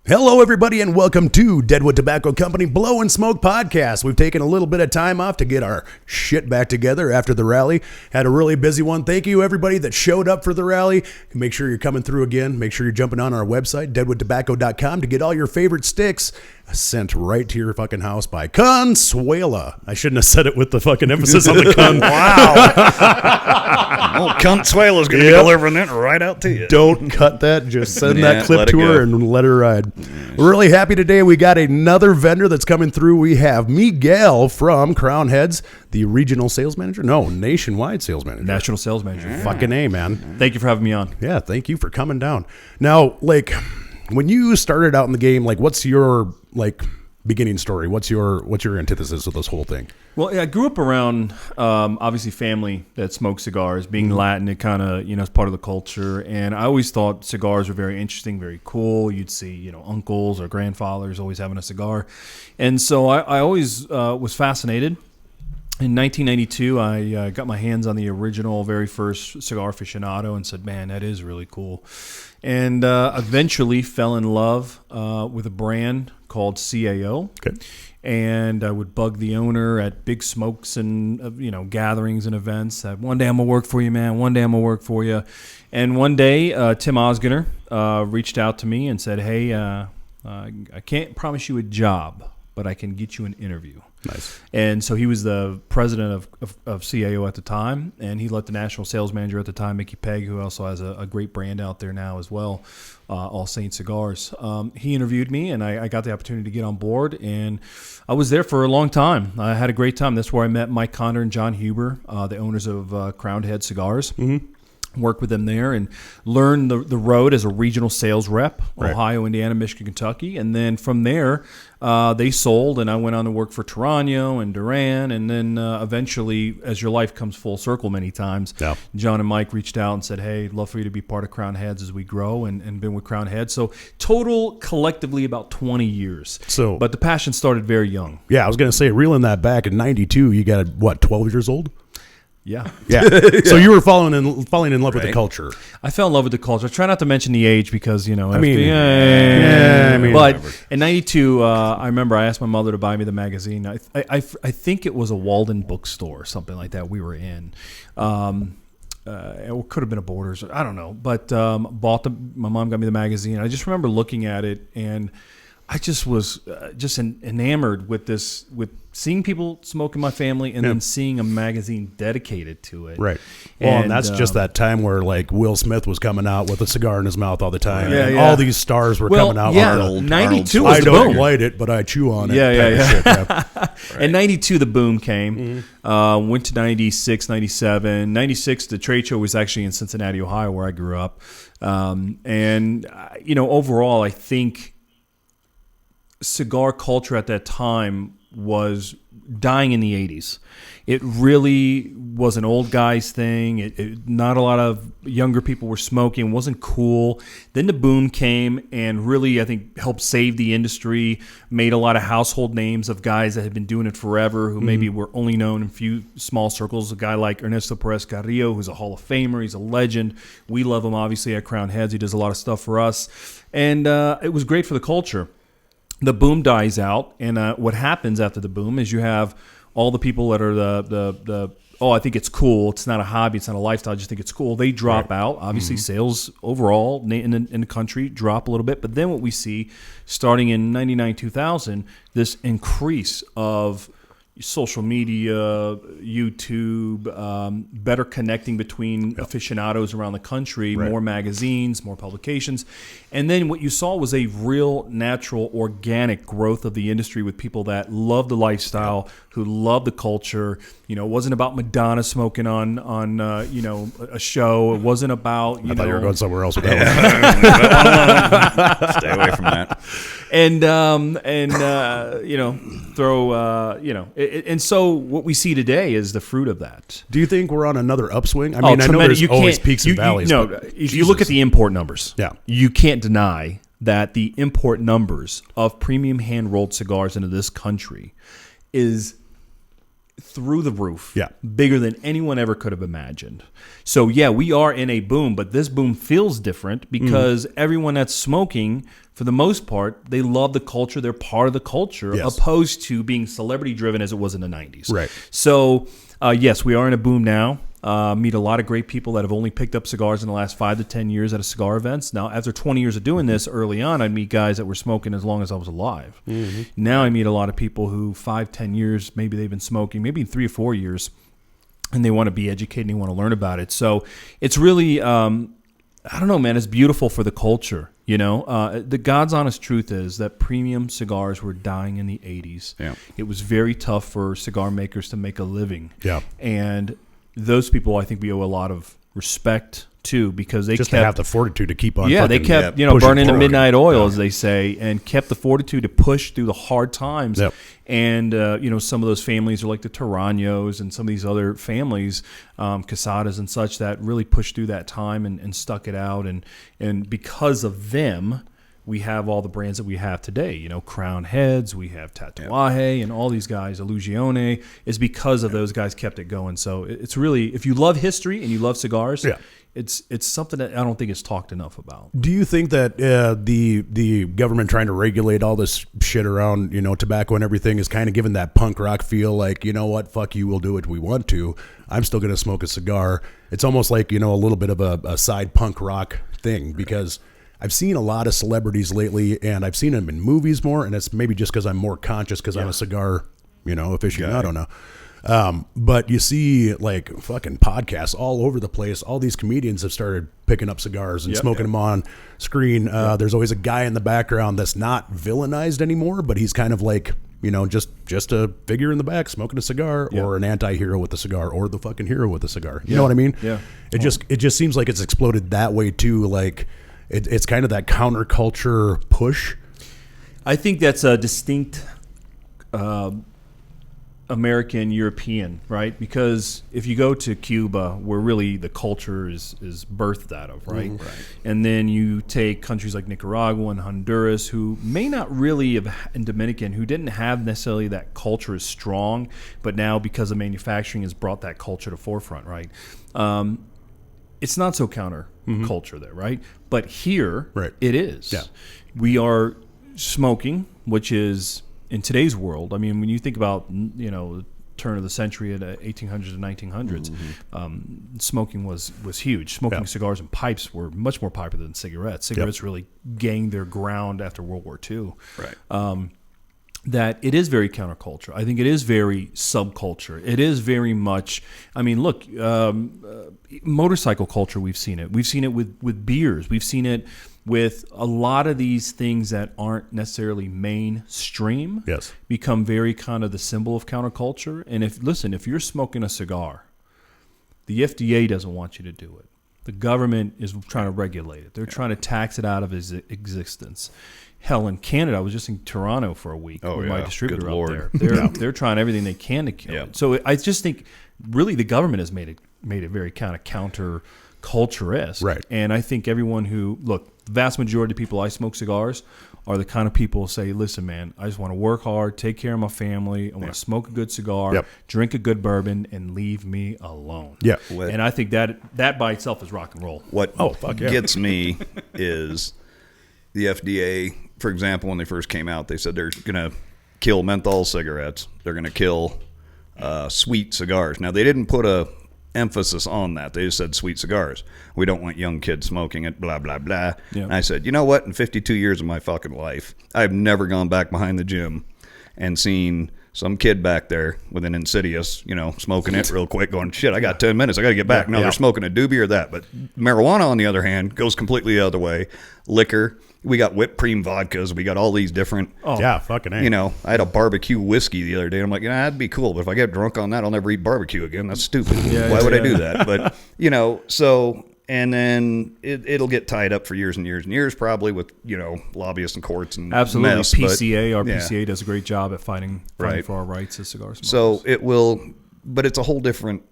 Hello, everybody, and welcome to Deadwood Tobacco Company Blow and Smoke Podcast. We've taken a little bit of time off to get our shit back together after the rally. Had a really busy one. Thank you, everybody that showed up for the rally. Make sure you're coming through again. Make sure you're jumping on our website, deadwoodtobacco.com, to get all your favorite sticks sent right to your fucking house by Consuela. I shouldn't have said it with the fucking emphasis on the con. Wow. Well, Consuela's going to be delivering it right out to you. Don't cut that. Just send that clip to her and let her ride. We're really happy today. We got another vendor that's coming through. We have Miguel from Crowned Heads, the regional sales manager. No, nationwide sales manager. National sales manager. Yeah. Fucking A, man. Thank you for having me on. Yeah, thank you for coming down. Now, like, when you started out in the game, like, what's your, like, beginning story? What's your antithesis of this whole thing? Well, I grew up around, obviously, family that smoked cigars. Being Latin, it kind of, is part of the culture. And I always thought cigars were very interesting, very cool. You'd see, uncles or grandfathers always having a cigar. And so I always was fascinated. In 1992, I got my hands on the original, very first Cigar Aficionado and said, man, that is really cool. And eventually fell in love with a brand called CAO. Okay. And I would bug the owner at big smokes and, gatherings and events. That one day I'm going to work for you, man. One day I'm going to work for you. And one day, Tim Osgener reached out to me and said, hey, I can't promise you a job, but I can get you an interview. Nice. And so he was the president of CAO at the time, and he let the national sales manager at the time, Mickey Pegg, who also has a great brand out there now as well, All Saints Cigars. He interviewed me, and I got the opportunity to get on board, and I was there for a long time. I had a great time. That's where I met Mike Conder and John Huber, the owners of Crowned Heads Cigars. Mm-hmm. Worked with them there and learned the road as a regional sales rep, right. Ohio, Indiana, Michigan, Kentucky. And then from there, they sold, and I went on to work for Tarano and Duran. And then eventually, as your life comes full circle many times, John and Mike reached out and said, hey, love for you to be part of Crowned Heads as we grow, and been with Crowned Heads. So total, collectively, about 20 years. But the passion started very young. Yeah, I was going to say, reeling that back in 92, you got, 12 years old? Yeah. So you were falling in love with the culture. I fell in love with the culture. I try not to mention the age because, but in 92, I remember I asked my mother to buy me the magazine. I think it was a Walden bookstore or something like that we were in. It could have been a Borders. I don't know. But my mom got me the magazine. I just remember looking at it, and I just was just enamored with seeing people smoke in my family, and then seeing a magazine dedicated to it. Right. Well, and that's just that time where, like, Will Smith was coming out with a cigar in his mouth all the time. Yeah, and all these stars were coming out. Yeah, 92 was I the don't boom. light it, but I chew on it. Yeah. In 92, the boom came. Mm-hmm. Went to 96, 97. 96, the trade show was actually in Cincinnati, Ohio, where I grew up. Overall, I think cigar culture at that time was dying in the 80s. It really was an old guy's thing. Not a lot of younger people were smoking. It wasn't cool. Then the boom came and really, I think, helped save the industry, made a lot of household names of guys that had been doing it forever, who maybe were only known in a few small circles. A guy like Ernesto Perez Carrillo, who's a Hall of Famer. He's a legend. We love him, obviously, at Crowned Heads. He does a lot of stuff for us. And it was great for the culture. The boom dies out, and what happens after the boom is you have all the people that are I think it's cool. It's not a hobby. It's not a lifestyle. I just think it's cool. They drop out. Obviously, sales overall in the country drop a little bit. But then what we see, starting in 99, 2000, this increase of social media, YouTube, better connecting between aficionados around the country, more magazines, more publications. And then what you saw was a real natural organic growth of the industry with people that love the lifestyle, who love the culture. It wasn't about Madonna smoking on a show. It wasn't about, I thought you were going somewhere else with that one. Stay away from that. And so what we see today is the fruit of that. Do you think we're on another upswing? I mean, I know there's always peaks and valleys. If you look at the import numbers, you can't deny that the import numbers of premium hand-rolled cigars into this country is through the roof. Yeah. Bigger than anyone ever could have imagined. So, yeah, we are in a boom, but this boom feels different because everyone that's smoking, for the most part, they love the culture. They're part of the culture, opposed to being celebrity-driven as it was in the 90s. Right. So, yes, we are in a boom now. Meet a lot of great people that have only picked up cigars in the last 5 to 10 years at a cigar events. Now, after 20 years of doing this, early on, I'd meet guys that were smoking as long as I was alive. Now I meet a lot of people who 5, 10 years, maybe they've been smoking, maybe 3 or 4 years, and they want to be educated and they want to learn about it. So it's really, I don't know, man, it's beautiful for the culture. You know, the God's honest truth is that premium cigars were dying in the 80s. Yeah. It was very tough for cigar makers to make a living. Yeah. And those people, I think we owe a lot of respect to, because they Just kept, to have the fortitude to keep on. yeah, they fucking kept, pushing burning the forward. midnight oil, as they say, and kept the fortitude to push through the hard times. Yep. And, some of those families are like the Taranos and some of these other families, Casadas and such, that really pushed through that time and stuck it out. And because of them, we have all the brands that we have today. Crowned Heads, we have Tatuaje, and all these guys, Illusione, is because of those guys kept it going. So it's really, if you love history and you love cigars, it's something that I don't think is talked enough about. Do you think that the government trying to regulate all this shit around, tobacco and everything is kind of giving that punk rock feel like, you know what, fuck you, we'll do what we want to. I'm still going to smoke a cigar. It's almost like, a little bit of a side punk rock thing, because I've seen a lot of celebrities lately, and I've seen them in movies more, and it's maybe just because I'm more conscious because I'm a cigar, aficionado. I don't know. But you see like fucking podcasts all over the place. All these comedians have started picking up cigars and smoking them on screen. There's always a guy in the background that's not villainized anymore, but he's kind of like, just a figure in the back smoking a cigar, or an anti-hero with a cigar, or the fucking hero with a cigar. You know what I mean? Yeah. It just seems like it's exploded that way too. Like it's kind of that counterculture push. I think that's a distinct American European, right? Because if you go to Cuba, where really the culture is birthed out of, right? Right. And then you take countries like Nicaragua and Honduras, who may not really have, and Dominican, who didn't have necessarily that culture as strong, but now because of manufacturing has brought that culture to forefront, right? It's not so counter-culture there, right? But here, it is. Yeah. We are smoking, which is, in today's world, I mean, when you think about, turn of the century at 1800s and 1900s, smoking was huge. Smoking cigars and pipes were much more popular than cigarettes. Cigarettes really gained their ground after World War II. Right. That it is very counterculture. I think it is very subculture. It is very much, I mean, look, motorcycle culture, we've seen it. We've seen it with beers. We've seen it with a lot of these things that aren't necessarily mainstream, become very kind of the symbol of counterculture. And if you're smoking a cigar, the FDA doesn't want you to do it. The government is trying to regulate it. They're trying to tax it out of its existence. Hell, in Canada, I was just in Toronto for a week with my distributor up there. They're trying everything they can to kill it. So I just think really the government has made it very kind of counter-culture-esque. Right. And I think everyone who, look, the vast majority of people I smoke cigars are the kind of people who say, listen, man, I just want to work hard, take care of my family, I want to smoke a good cigar, drink a good bourbon, and leave me alone. Yeah. And I think that by itself is rock and roll. What gets me is the FDA, for example, when they first came out, they said they're going to kill menthol cigarettes. They're going to kill sweet cigars. Now, they didn't put a emphasis on that. They just said sweet cigars. We don't want young kids smoking it, blah, blah, blah. Yeah. And I said, you know what? In 52 years of my fucking life, I've never gone back behind the gym and seen some kid back there with an Insidious, smoking it real quick, going, shit, I got 10 minutes. I got to get back. No, they're smoking a doobie or that. But marijuana, on the other hand, goes completely the other way. Liquor. We got whipped cream vodkas. We got all these different. Oh, yeah, fucking A. I had a barbecue whiskey the other day. I'm like, that'd be cool. But if I get drunk on that, I'll never eat barbecue again. That's stupid. Why would I do that? But, so, and then it'll get tied up for years and years and years, probably with, lobbyists and courts and absolutely. Mess, PCA, our PCA does a great job at fighting for our rights as cigar smokers. So it will, but it's a whole different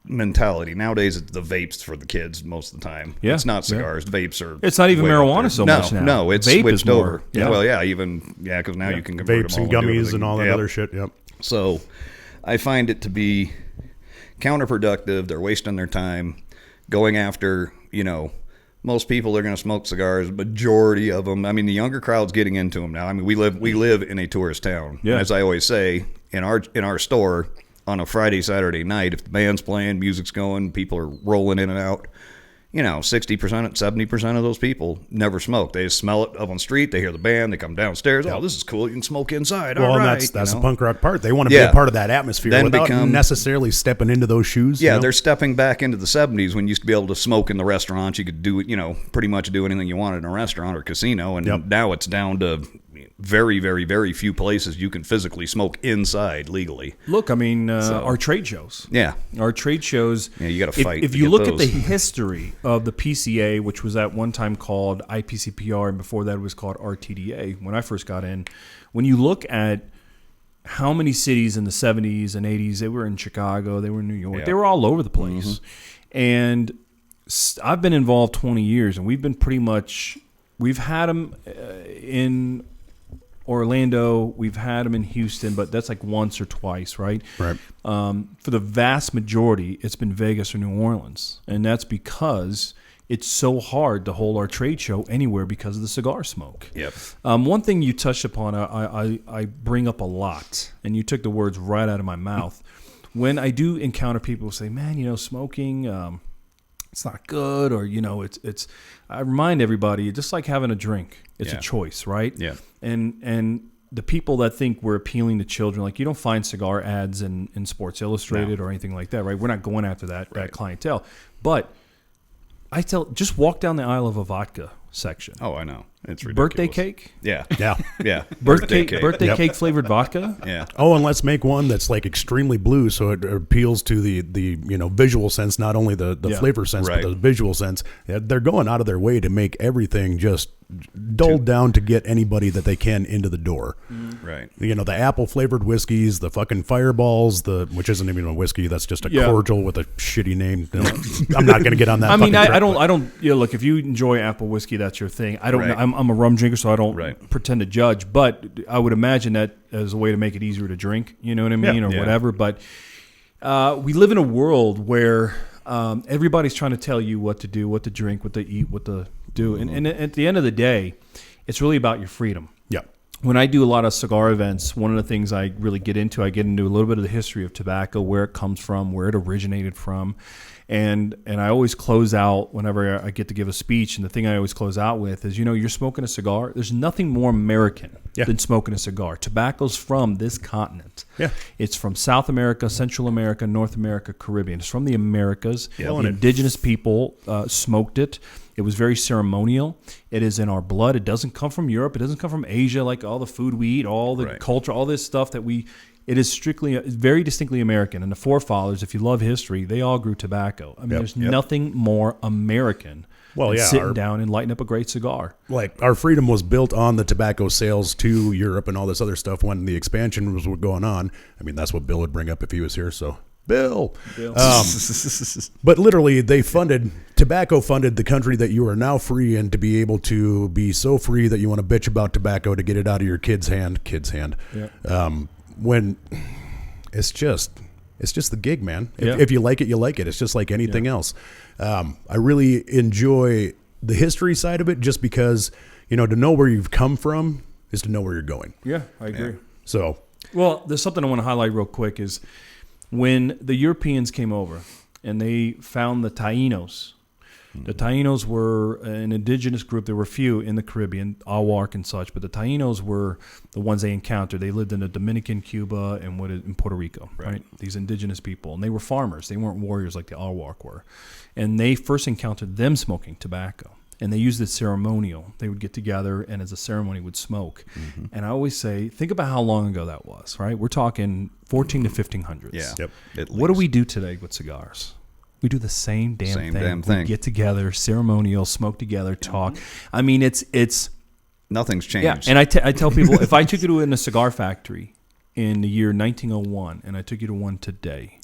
mentality. Nowadays, it's the vapes for the kids most of the time. Yeah. It's not cigars. Vapes are. It's not even marijuana so much now. No, it's vape switched is more, over. Yeah. Well, because now you can convert vapes them all and gummies and all that other shit. Yep. So I find it to be counterproductive. They're wasting their time going after, most people are going to smoke cigars. Majority of them, I mean, the younger crowd's getting into them now. I mean, we live in a tourist town. Yeah. As I always say, in our store on a Friday, Saturday night, if the band's playing, music's going, people are rolling in and out, 60%, 70% of those people never smoke. They just smell it up on the street. They hear the band. They come downstairs. Oh, this is cool. You can smoke inside. Well, All and right. that's the punk rock part. They want to be a part of that atmosphere Then without necessarily stepping into those shoes. Yeah, they're stepping back into the 70s when you used to be able to smoke in the restaurants. You could do, pretty much do anything you wanted in a restaurant or casino. And now it's down to very, very, very few places you can physically smoke inside legally. Look, I mean, our trade shows. Yeah. Our trade shows. Yeah, you got to fight. If you look at the history of the PCA, which was at one time called IPCPR, and before that it was called RTDA, when I first got in, when you look at how many cities in the 70s and 80s, they were in Chicago, they were in New York, they were all over the place. Mm-hmm. And I've been involved 20 years, and we've had them in Orlando, we've had them in Houston, but that's like once or twice, right? Right. For the vast majority, it's been Vegas or New Orleans, and that's because it's so hard to hold our trade show anywhere because of the cigar smoke. Yep. One thing you touched upon, I bring up a lot, and you took the words right out of my mouth. When I do encounter people who say, "Man, smoking, it's not good," or it's. I remind everybody, just like having a drink, it's a choice, right? Yeah. And the people that think we're appealing to children, like you don't find cigar ads in Sports Illustrated or anything like that, right? We're not going after that clientele. But just walk down the aisle of a vodka section. Oh, I know. It's ridiculous. Birthday cake? Yeah. Yeah. Birthday cake flavored vodka? Yeah. Oh, and let's make one that's like extremely blue, so it appeals to the visual sense, not only the flavor sense, but the visual sense. Yeah, they're going out of their way to make everything just dulled down to get anybody that they can into the door. Right. The apple flavored whiskeys, the fucking fireballs, which isn't even a whiskey, that's just a cordial with a shitty name. I'm not going to get on that. I mean, I don't. Look, if you enjoy apple whiskey, that's your thing. I don't. Know, I'm a rum drinker, so I don't pretend to judge. But I would imagine that as a way to make it easier to drink. You know what I mean, or whatever. But we live in a world where everybody's trying to tell you what to do, what to drink, what to eat, what to do. And at the end of the day, it's really about your freedom. Yeah. When I do a lot of cigar events, one of the things I really get into a little bit of the history of tobacco, where it comes from, where it originated from. And I always close out whenever I get to give a speech, and the thing I always close out with is, you're smoking a cigar. There's nothing more American than smoking a cigar. Tobacco's from this continent. Yeah. It's from South America, Central America, North America, Caribbean. It's from the Americas. Yeah. The indigenous people smoked it. It was very ceremonial. It is in our blood. It doesn't come from Europe. It doesn't come from Asia, like all the food we eat, all the culture, all this stuff that we... It is strictly, very distinctly American. And the forefathers, if you love history, they all grew tobacco. I mean, there's nothing more American than sitting down and lighting up a great cigar. Like, our freedom was built on the tobacco sales to Europe and all this other stuff when the expansion was going on. I mean, that's what Bill would bring up if he was here, so... Bill. But literally, tobacco funded the country that you are now free in, to be able to be so free that you want to bitch about tobacco to get it out of your kid's hand. Yeah. When it's just the gig, man. If you like it, you like it. It's just like anything else. I really enjoy the history side of it, just because, to know where you've come from is to know where you're going. Yeah, I agree. Yeah. So, well, there's something I want to highlight real quick is when the Europeans came over and they found the Taínos. The Taínos were an indigenous group. There were a few in the Caribbean, Arawak and such, but the Taínos were the ones they encountered. They lived in the Dominican, Cuba, and in Puerto Rico, right? These indigenous people. And they were farmers. They weren't warriors like the Arawak were. And they first encountered them smoking tobacco. And they used it ceremonial. They would get together and as a ceremony would smoke. Mm-hmm. And I always say, think about how long ago that was, right? We're talking 14 to 1500s. Yeah. Yep. What do we do today with cigars? We do the same damn thing. We get together, ceremonial, smoke together, talk. I mean, it's nothing's changed. Yeah, and I tell people, if I took you to in a cigar factory in the year 1901 and I took you to one today,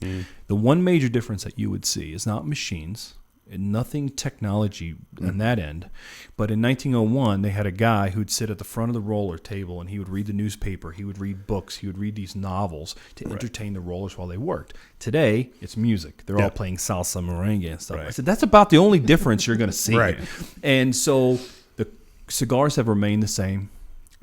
the one major difference that you would see is not machines. nothing technology on that end. But in 1901, they had a guy who'd sit at the front of the roller table, and he would read the newspaper, he would read books, he would read these novels to entertain the rollers while they worked. Today, it's music. They're all playing salsa, merengue, and stuff. I said, that's about the only difference you're going to see. And so the cigars have remained the same.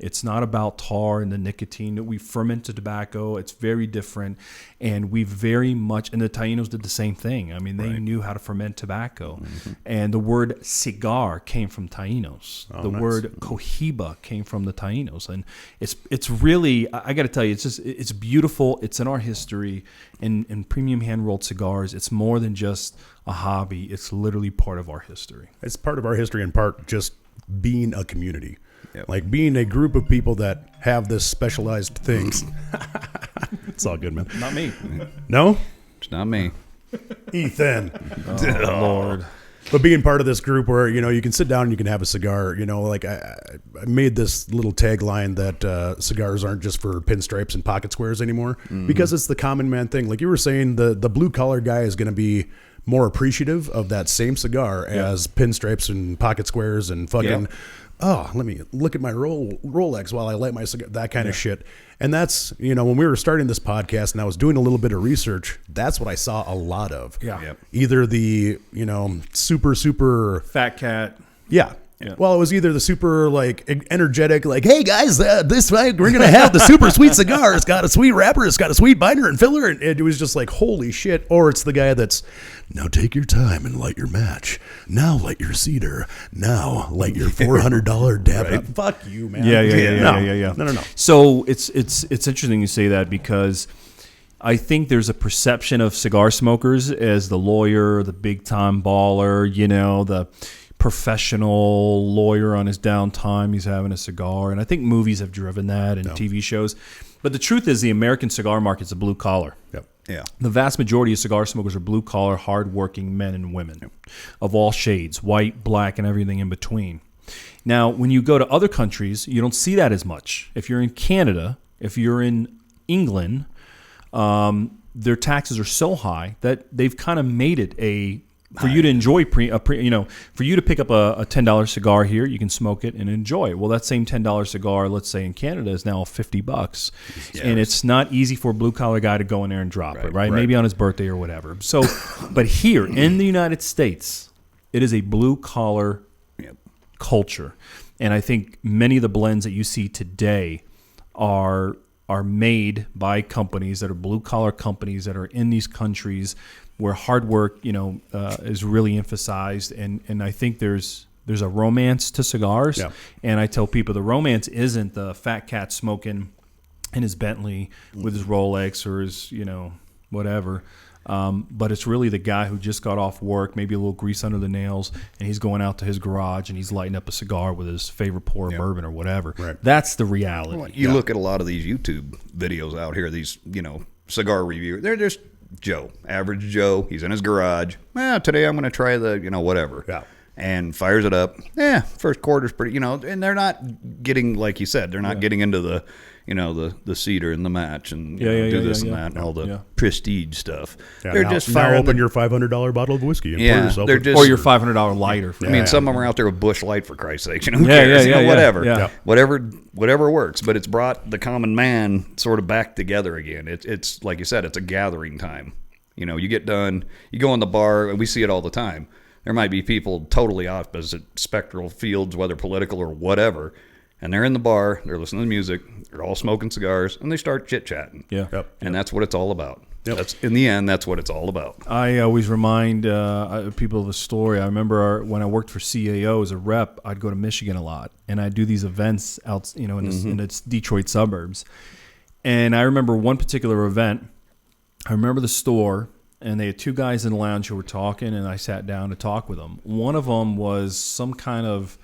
It's not about tar and the nicotine. We fermented tobacco. It's very different. And we very much, and the Tainos did the same thing. I mean, they knew how to ferment tobacco. And the word cigar came from Tainos. The word cohiba came from the Tainos. And it's really, I got to tell you, it's beautiful. It's in our history. In premium hand-rolled cigars, it's more than just a hobby. It's literally part of our history. It's part of our history, in part just being a community. Like being a group of people that have this specialized things. It's all good, man. Not me. No? It's not me. Ethan. Oh, Lord. But being part of this group where, you can sit down and you can have a cigar, like I made this little tagline that cigars aren't just for pinstripes and pocket squares anymore, because it's the common man thing. Like you were saying, the blue collar guy is going to be more appreciative of that same cigar as pinstripes and pocket squares and fucking... Oh, let me look at my Rolex while I light my cigar, that kind of shit. And that's, when we were starting this podcast and I was doing a little bit of research, that's what I saw a lot of. Either the, super, super... Fat cat. Yeah. Well, it was either the super, energetic, hey, guys, this we're going to have the super sweet cigar. It's got a sweet wrapper. It's got a sweet binder and filler. And it was just like, holy shit. Or it's the guy that's, now take your time and light your match. Now light your cedar. Now light your $400 dab. Fuck you, man. Yeah. No. So it's interesting you say that, because I think there's a perception of cigar smokers as the lawyer, the big-time baller, the professional lawyer on his downtime. He's having a cigar. And I think movies have driven that and TV shows. But the truth is the American cigar market's a blue collar. Yeah. The vast majority of cigar smokers are blue collar, hardworking men and women of all shades, white, black, and everything in between. Now, when you go to other countries, you don't see that as much. If you're in Canada, if you're in England, their taxes are so high that they've kind of made it for you to enjoy, for you to pick up a $10 cigar here, you can smoke it and enjoy it. Well, that same $10 cigar, let's say in Canada, is now $50, and it's not easy for a blue collar guy to go in there and drop it, right? Maybe on his birthday or whatever. So, but here in the United States, it is a blue collar culture, and I think many of the blends that you see today are made by companies that are blue collar companies that are in these countries where hard work, is really emphasized, and I think there's a romance to cigars, and I tell people the romance isn't the fat cat smoking in his Bentley with his Rolex or his whatever, but it's really the guy who just got off work, maybe a little grease under the nails, and he's going out to his garage and he's lighting up a cigar with his favorite pour of bourbon or whatever. That's the reality. Well, you look at a lot of these YouTube videos out here, these cigar reviewers, they're just average Joe. He's in his garage. Today I'm going to try the, whatever. And fires it up. First quarter's pretty, and they're not getting, like you said, they're not getting into the, the cedar and the match and do this and that and all the prestige stuff. They're just firing. Open your $500 bottle of whiskey and pour yourself. Or your $500 lighter. Some of them are out there with Bush Light, for Christ's sake. Who cares? Whatever. Whatever works. But it's brought the common man sort of back together again. It's like you said, it's a gathering time. You get done, you go in the bar, and we see it all the time. There might be people totally opposite spectral fields, whether political or whatever, and they're in the bar, they're listening to music, they're all smoking cigars, and they start chit-chatting. And that's what it's all about. That's in the end, that's what it's all about. I always remind people of a story. I remember when I worked for CAO as a rep, I'd go to Michigan a lot, and I'd do these events out, in its Detroit suburbs. And I remember one particular event. I remember the store, and they had two guys in the lounge who were talking, and I sat down to talk with them. One of them was some kind of,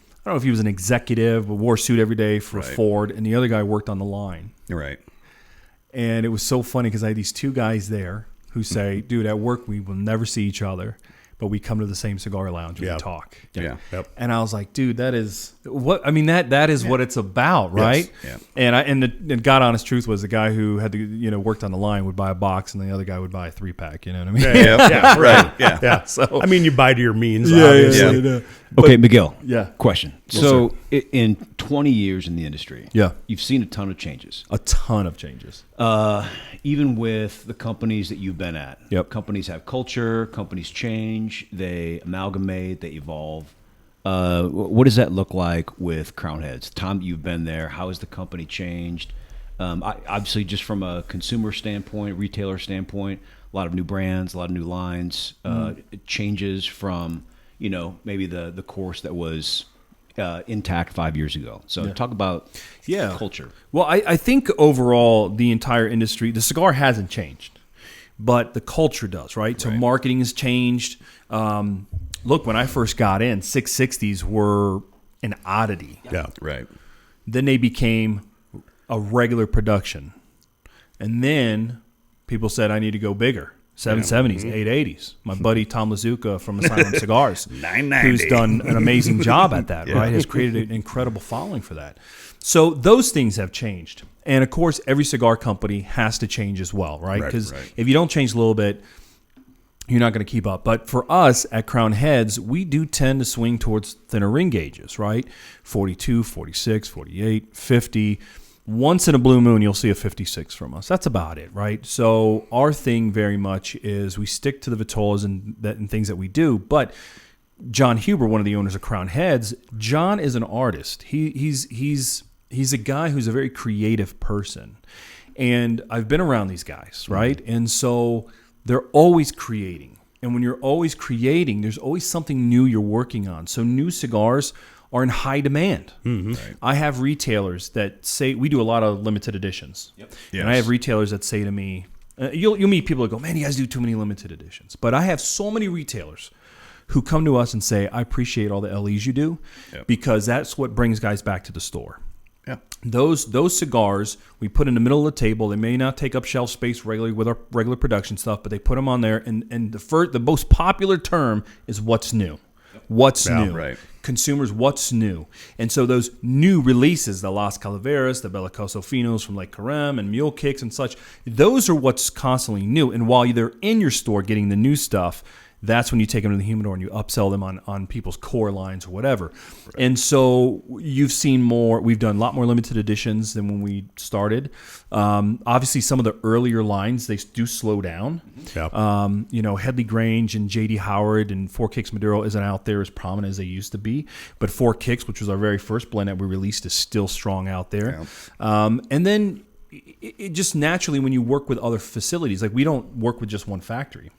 I don't know if he was an executive, but wore a suit every day for Ford, and the other guy worked on the line. Right. And it was so funny because I had these two guys there who say, dude, at work we will never see each other. but we come to the same cigar lounge and Yeah. we talk. Yeah. Yep. And I was like, dude, that is what I mean. That is what it's about, right? Yeah. And the God honest truth was the guy who had to worked on the line would buy a box, and the other guy would buy a 3-pack. You know what I mean? Yeah. Right. Yeah. Yeah. So- I mean, you buy to your means, obviously. yeah. Okay, Miguel. Yeah. Question. So, in 20 years in the industry, Yeah. you've seen a ton of changes. A ton of changes. Even with the companies that you've been at. Yep. Companies have culture, companies change, they amalgamate, they evolve. What does that look like with Crowned Heads? Tom, you've been there. How has the company changed? Obviously, just from a consumer standpoint, retailer standpoint, a lot of new brands, a lot of new lines, it changes from, maybe the course that was intact 5 years ago. So talk about culture. Well, I think overall the entire industry, the cigar hasn't changed, but the culture does, right? So marketing has changed. Look, when I first got in, 660s were an oddity. Yeah. Right. Then they became a regular production. And then people said, I need to go bigger. 770s, 880s. My buddy Tom Lazuka from Asylum Cigars, 990. who's done an amazing job at that, right? Has created an incredible following for that. So those things have changed. And of course, every cigar company has to change as well, right? Because if you don't change a little bit, you're not going to keep up. But for us at Crowned Heads, we do tend to swing towards thinner ring gauges, right? 42, 46, 48, 50. Once in a blue moon, you'll see a 56 from us. That's about it, right? So our thing very much is we stick to the Vitolas and things that we do. But John Huber, one of the owners of Crowned Heads, John is an artist. He's a guy who's a very creative person. And I've been around these guys, right? And so they're always creating. And when you're always creating, there's always something new you're working on. So new cigars are in high demand. Mm-hmm. Right. I have retailers that say, we do a lot of limited editions. Yep. And I have retailers that say to me, you'll meet people that go, man, you guys do too many limited editions. But I have so many retailers who come to us and say, I appreciate all the LEs you do because that's what brings guys back to the store. Yeah. Those cigars we put in the middle of the table. They may not take up shelf space regularly with our regular production stuff, but they put them on there. And the most popular term is what's new. What's new? Right. Consumers, what's new? And so those new releases, the Las Calaveras, the Belicoso Finos from Lake Carem and Mule Kicks and such, those are what's constantly new. And while they're in your store getting the new stuff, that's when you take them to the humidor and you upsell them on people's core lines or whatever. Right. And so you've seen more. We've done a lot more limited editions than when we started. Obviously, some of the earlier lines, they do slow down. Yeah. Headley Grange and J.D. Howard and Four Kicks Maduro isn't out there as prominent as they used to be. But Four Kicks, which was our very first blend that we released, is still strong out there. Yeah. And then it just naturally, when you work with other facilities, like we don't work with just one factory.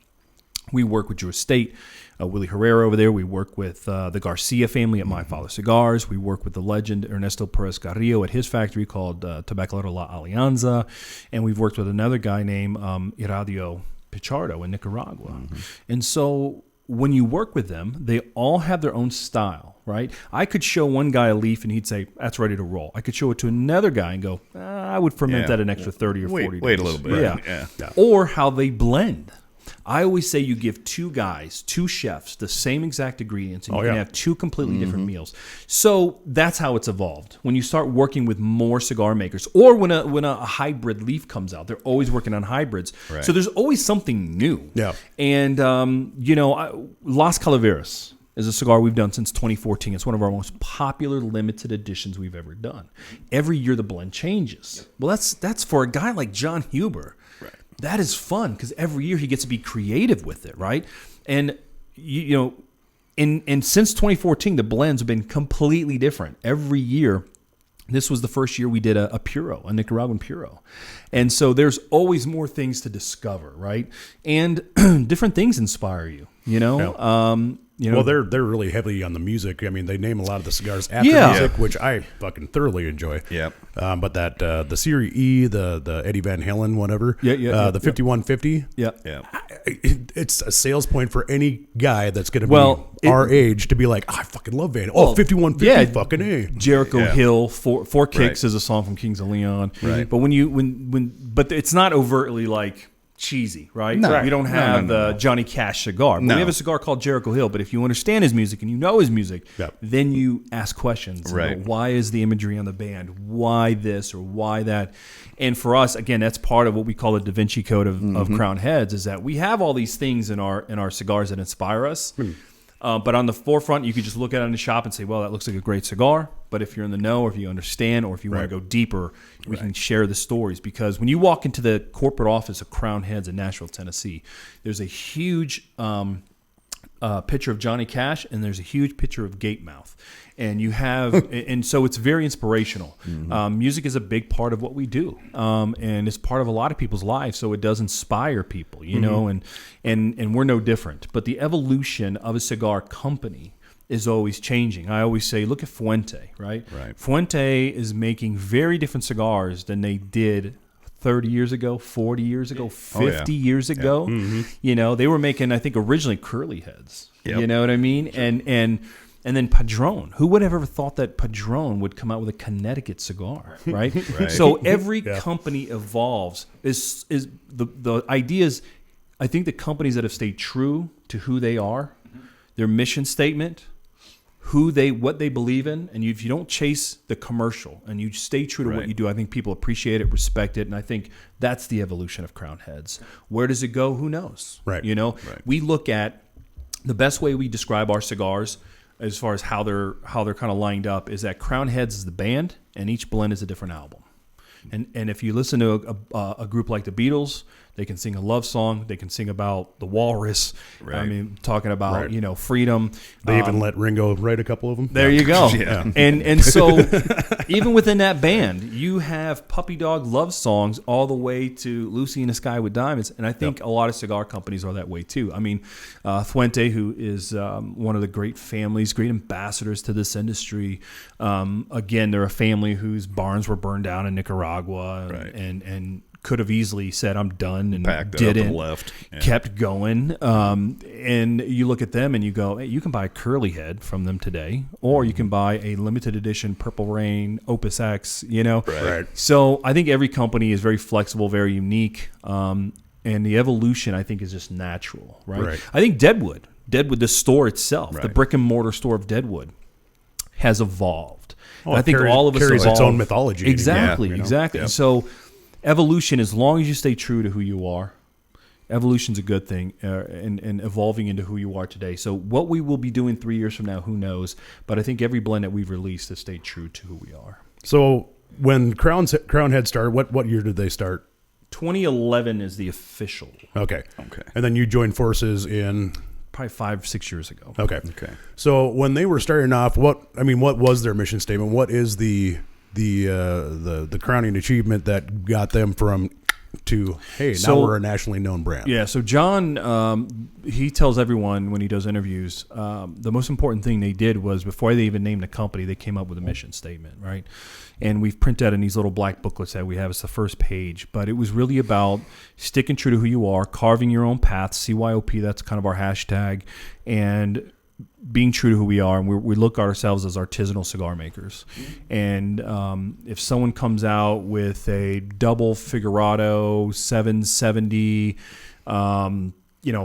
We work with Drew Estate, Willie Herrera over there. We work with the Garcia family at My Father Cigars. We work with the legend Ernesto Perez Carrillo at his factory called Tabacalero La Alianza. And we've worked with another guy named Iradio Pichardo in Nicaragua. Mm-hmm. And so when you work with them, they all have their own style, right? I could show one guy a leaf and he'd say, that's ready to roll. I could show it to another guy and go, I would ferment that an extra 30 or 40 days. Wait a little bit. Yeah. Or how they blend. I always say you give two chefs, the same exact ingredients, and you can have two completely different meals. So that's how it's evolved. When you start working with more cigar makers, or when a hybrid leaf comes out, they're always working on hybrids. Right. So there's always something new. Yeah. And Las Calaveras is a cigar we've done since 2014. It's one of our most popular limited editions we've ever done. Every year the blend changes. Well, that's for a guy like John Huber. Right. That is fun because every year he gets to be creative with it, right? And and since 2014, the blends have been completely different every year. This was the first year we did a Puro, a Nicaraguan Puro. And so there's always more things to discover, right? And different things inspire you, Well, they're really heavy on the music. I mean, they name a lot of the cigars after music, which I fucking thoroughly enjoy. Yeah. But that the Series E, the Eddie Van Halen, whatever. The 5150. Yeah. It's a sales point for any guy that's going to be our age to be like, I fucking love Van. 5150, fucking A. Jericho Hill, Four Kicks is a song from Kings of Leon. Right. But but it's not overtly like cheesy, right? No. We don't have the Johnny Cash cigar. But No. we have a cigar called Jericho Hill. But if you understand his music and you know his music, Yep. then you ask questions. You Right. know, why is the imagery on the band? Why this or why that? And for us, again, that's part of what we call the Da Vinci Code of Crowned Heads, is that we have all these things in our cigars that inspire us. But on the forefront, you could just look at it in the shop and say, well, that looks like a great cigar. But if you're in the know, or if you understand, or if you want to go deeper, we can share the stories. Because when you walk into the corporate office of Crowned Heads in Nashville, Tennessee, there's a huge picture of Johnny Cash, and there's a huge picture of Gatemouth. And you have, and so it's very inspirational. Music is a big part of what we do, and it's part of a lot of people's lives. So it does inspire people, you know, and we're no different. But the evolution of a cigar company is always changing. I always say, look at Fuente, right? Fuente is making very different cigars than they did 30 years ago, 40 years ago, 50 years ago. You know, they were making, I think, originally curly heads. You know what I mean? And then Padron. Who would have ever thought that Padron would come out with a Connecticut cigar, right? So every company evolves. Is the idea is, I think the companies that have stayed true to who they are, their mission statement, what they believe in, and if you don't chase the commercial and you stay true to what you do, I think people appreciate it, respect it, and I think that's the evolution of Crowned Heads. Where does it go? Who knows? You know, we look at the best way we describe our cigars as far as how they're kind of lined up is that Crowned Heads is the band, and each blend is a different album. And if you listen to a group like the Beatles, they can sing a love song. They can sing about the walrus. I mean, talking about you know, freedom. They even let Ringo write a couple of them. There you go. And so even within that band, you have puppy dog love songs all the way to Lucy in the Sky with Diamonds. And I think a lot of cigar companies are that way too. I mean, Fuente, who is one of the great families, great ambassadors to this industry. Again, they're a family whose barns were burned down in Nicaragua and could have easily said, I'm done, and Packed it didn't. up and left. Kept going. And you look at them and you go, hey, you can buy a curly head from them today, or you can buy a limited edition Purple Rain Opus X, you know? So I think every company is very flexible, very unique. And the evolution, I think, is just natural, right? I think Deadwood, the store itself, the brick and mortar store of Deadwood, has evolved. I think all of us carries evolved. its own mythology. Exactly, you know? exactly. So evolution, as long as you stay true to who you are, evolution's a good thing, and evolving into who you are today. So what we will be doing 3 years from now, who knows? But I think every blend that we've released has stayed true to who we are. So when Crowned Head started, what year did they start? 2011 is the official. Okay. And then you joined forces in probably 5-6 years ago. Okay. So when they were starting off, what was their mission statement? What is the crowning achievement that got them from to, hey, now we're a nationally known brand? Yeah, so John, he tells everyone when he does interviews, the most important thing they did was, before they even named the company, they came up with a mission statement, right? And we've printed out in these little black booklets that we have. It's the first page. But it was really about sticking true to who you are, carving your own path, CYOP, that's kind of our hashtag, and being true to who we are. And we look at ourselves as artisanal cigar makers. And if someone comes out with a double Figurado 770,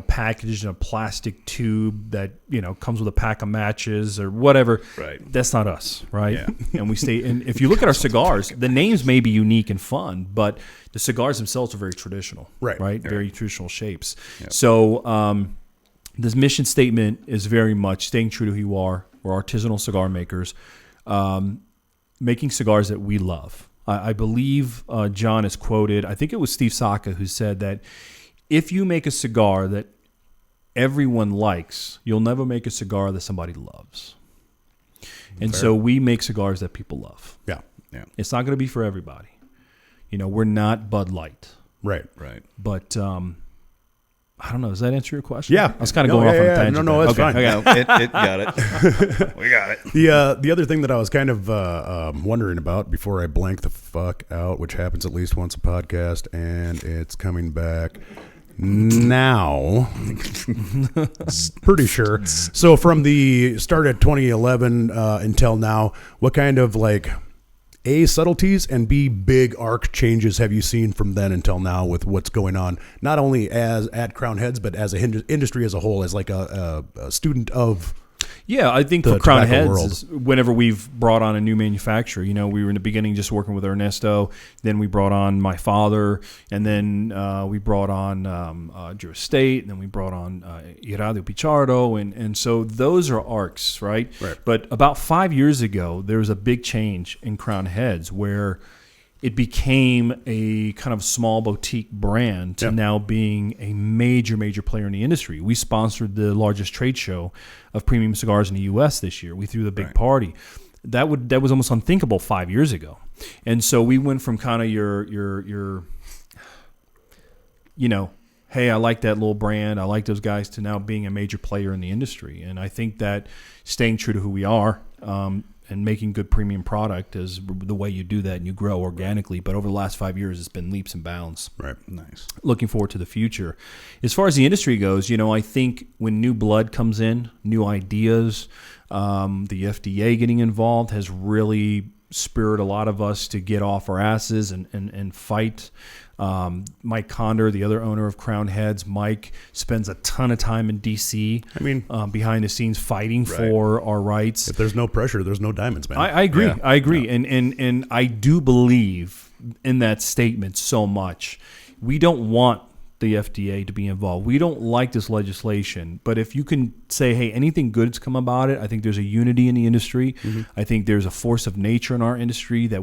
packaged in a plastic tube that, comes with a pack of matches or whatever, that's not us, right? Yeah. And we stay, and if you look at our cigars, the names may be unique and fun, but the cigars themselves are very traditional, right? Very traditional shapes. Yep. So, this mission statement is very much staying true to who you are. We're artisanal cigar makers, making cigars that we love. I believe John is quoted, I think it was Steve Saka, who said that if you make a cigar that everyone likes, you'll never make a cigar that somebody loves. And so we make cigars that people love. Yeah. It's not going to be for everybody. We're not Bud Light. Right. But I don't know. Does that answer your question? Yeah. I was kind of going off on a tangent. No, it's fine. Okay. It got it. We got it. The other thing that I was kind of wondering about before I blank the fuck out, which happens at least once a podcast, and it's coming back now. Pretty sure. So from the start of 2011 until now, what kind of A, subtleties, and B, big arc changes have you seen from then until now with what's going on, not only as at Crowned Heads, but as a industry as a whole, as like a student of Yeah, I think the for Crowned tobacco Heads, world. is whenever we've brought on a new manufacturer, you know, we were in the beginning just working with Ernesto, then we brought on my father, and then we brought on Drew Estate, and then we brought on Iradio Pichardo, and so those are arcs, right? But about 5 years ago, there was a big change in Crowned Heads where it became a kind of small boutique brand to now being a major player in the industry. We sponsored the largest trade show of premium cigars in the U.S. this year. We threw the big party. That was almost unthinkable 5 years ago. And so we went from kind of your you know, hey, I like that little brand, I like those guys, to now being a major player in the industry. And I think that staying true to who we are, and making good premium product is the way you do that, and you grow organically. But over the last 5 years, it's been leaps and bounds. Right. Nice. Looking forward to the future. As far as the industry goes, you know, I think when new blood comes in, new ideas, the FDA getting involved has really spurred a lot of us to get off our asses and fight. Mike Conder, the other owner of Crowned Heads, Mike spends a ton of time in D.C. I mean, behind the scenes fighting for our rights. If there's no pressure, there's no diamonds, man. I agree. Yeah. I agree. And I do believe in that statement so much. We don't want the FDA to be involved. We don't like this legislation, but if you can say, hey, anything good's come about it, I think there's a unity in the industry. I think there's a force of nature in our industry that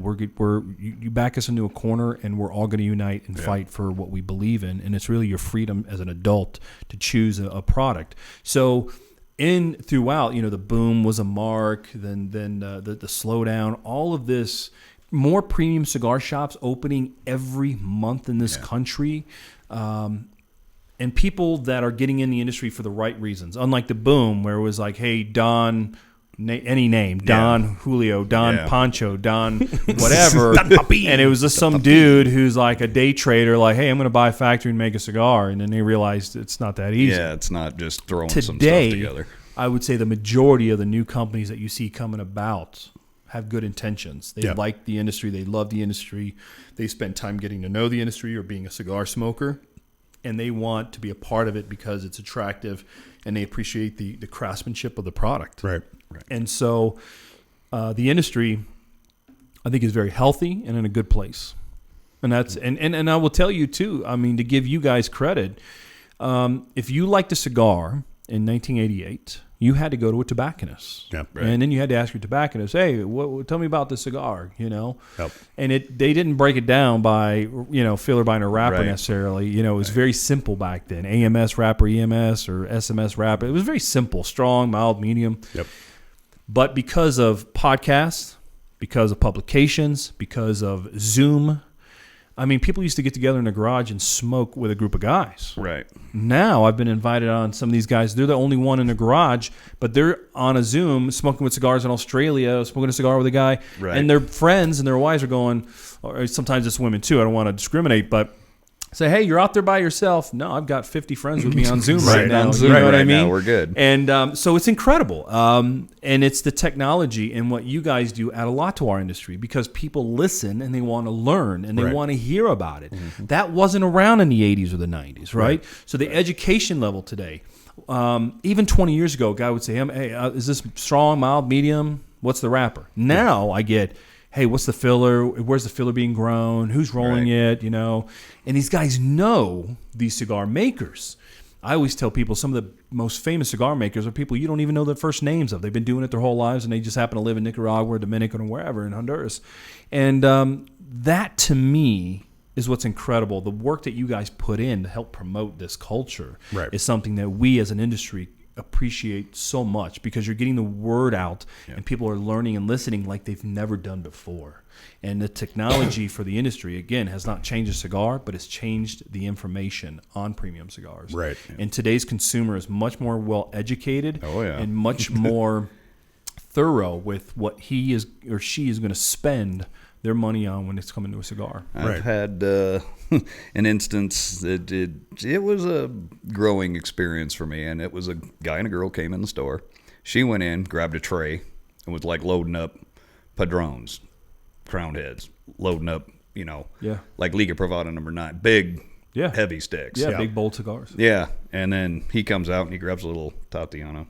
you back us into a corner, and we're all going to unite and fight for what we believe in. And it's really your freedom as an adult to choose a product. So throughout, you know, the boom was a mark, then the slowdown, all of this, more premium cigar shops opening every month in this country. And people that are getting in the industry for the right reasons, unlike the boom where it was like, hey, Don, any name, Don Julio, Don Pancho, Don whatever, Don Papi. And it was just some dude who's like a day trader, like, hey, I'm going to buy a factory and make a cigar, and then they realized it's not that easy. Yeah, it's not just throwing some stuff Today, together. I would say the majority of the new companies that you see coming about have good intentions. They like the industry. They love the industry. They spend time getting to know the industry or being a cigar smoker, and they want to be a part of it because it's attractive, and they appreciate the craftsmanship of the product. Right. And so the industry, I think, is very healthy and in a good place. And that's and I will tell you too, I mean, to give you guys credit, if you liked a cigar in 1988, you had to go to a tobacconist. Yep, right. And then you had to ask your tobacconist, hey, tell me about the cigar, you know? Yep. And they didn't break it down by, you know, filler binder wrapper Right. necessarily. You know, it was very simple back then. AMS wrapper, EMS, or SMS wrapper. It was very simple, strong, mild, medium. Yep. But because of podcasts, because of publications, because of Zoom, I mean, people used to get together in a garage and smoke with a group of guys. Right. Now I've been invited on some of these guys. They're the only one in the garage, but they're on a Zoom smoking with cigars in Australia, smoking a cigar with a guy. Right. And their friends and their wives are going, or sometimes it's women too, I don't want to discriminate, but say, hey, you're out there by yourself. No, I've got 50 friends with me on Zoom right now. On Zoom You know what right I mean? now, we're good. And so it's incredible. And it's the technology and what you guys do add a lot to our industry because people listen and they want to learn and they want to hear about it. That wasn't around in the 80s or the 90s, right? So the education level today, even 20 years ago, a guy would say, hey, is this strong, mild, medium? What's the wrapper? Now I get, hey, what's the filler? Where's the filler being grown? Who's rolling it? You know, and these guys know these cigar makers. I always tell people some of the most famous cigar makers are people you don't even know the first names of. They've been doing it their whole lives, and they just happen to live in Nicaragua or Dominican or wherever in Honduras. And that, to me, is what's incredible. The work that you guys put in to help promote this culture is something that we as an industry appreciate so much because you're getting the word out and people are learning and listening like they've never done before. And the technology for the industry, again, has not changed a cigar, but it's changed the information on premium cigars. Right. And today's consumer is much more well-educated and much more thorough with what he is or she is going to spend their money on when it's coming to a cigar. I've had an instance that it was a growing experience for me, and it was a guy and a girl came in the store. She went in, grabbed a tray, and was like loading up Padrones. Crowned Heads, loading up, Yeah. like Liga Privada number 9, big, Yeah. heavy sticks. Yeah, big bold cigars. Yeah, and then he comes out and he grabs a little Tatiana,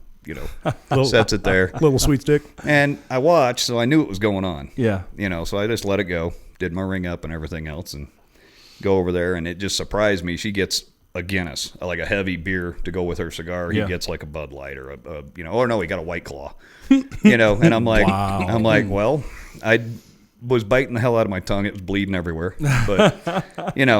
sets it there. Little sweet stick. And I watched, so I knew what was going on. Yeah. So I just let it go, did my ring up and everything else, and go over there, and it just surprised me. She gets a Guinness, like a heavy beer to go with her cigar. He gets like a Bud Light or or no, he got a White Claw, and I'm like, Wow. Well, I was biting the hell out of my tongue. It was bleeding everywhere, but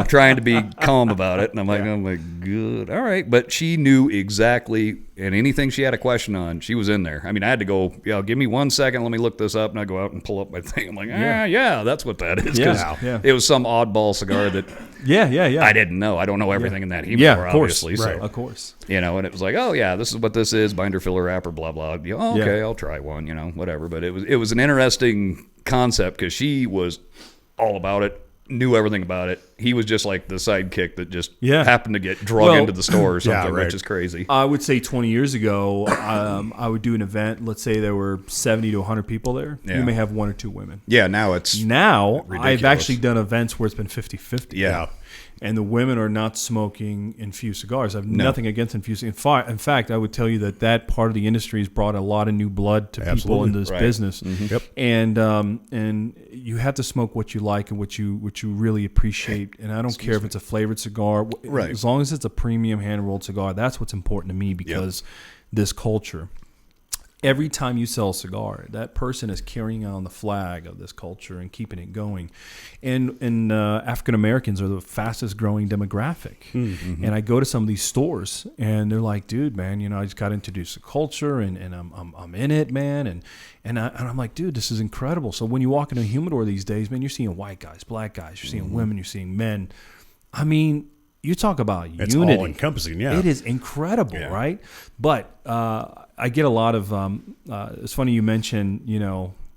trying to be calm about it. And I'm like, good, all right. But she knew exactly, and anything she had a question on, she was in there. I mean, I had to go, give me 1 second, let me look this up, and I go out and pull up my thing. I'm like, yeah, that's what that is. 'Cause it was some oddball cigar that Yeah. I didn't know. I don't know everything in that humidor, of course. obviously. Right. So, Of course. and it was like, oh yeah, this is what this is, binder filler wrapper, blah blah. Okay, I'll try one, whatever. But it was an interesting concept because she was all about it, knew everything about it. He was just like the sidekick that just happened to get drug into the store or something, which is crazy. I would say 20 years ago, I would do an event. Let's say there were 70 to 100 people there. Yeah. You may have 1 or 2 women. Yeah, now it's I've ridiculous. actually done events where it's been 50-50. Yeah. And the women are not smoking infused cigars. I have nothing against infusing. In fact, I would tell you that part of the industry has brought a lot of new blood to people into this business. Mm-hmm. Yep. And you have to smoke what you like and what you really appreciate. And I don't care if it's a flavored cigar. Right. As long as it's a premium hand-rolled cigar, that's what's important to me because this culture. Every time you sell a cigar, that person is carrying on the flag of this culture and keeping it going. And African Americans are the fastest growing demographic. Mm-hmm. And I go to some of these stores and they're like, dude, man, I just got introduced to culture and I'm in it, man. And I'm like, dude, this is incredible. So when you walk into a humidor these days, man, you're seeing white guys, black guys, you're seeing women, you're seeing men. I mean, you talk about It's unity. all encompassing, yeah. It is incredible, right? But I get a lot of. It's funny you mentioned,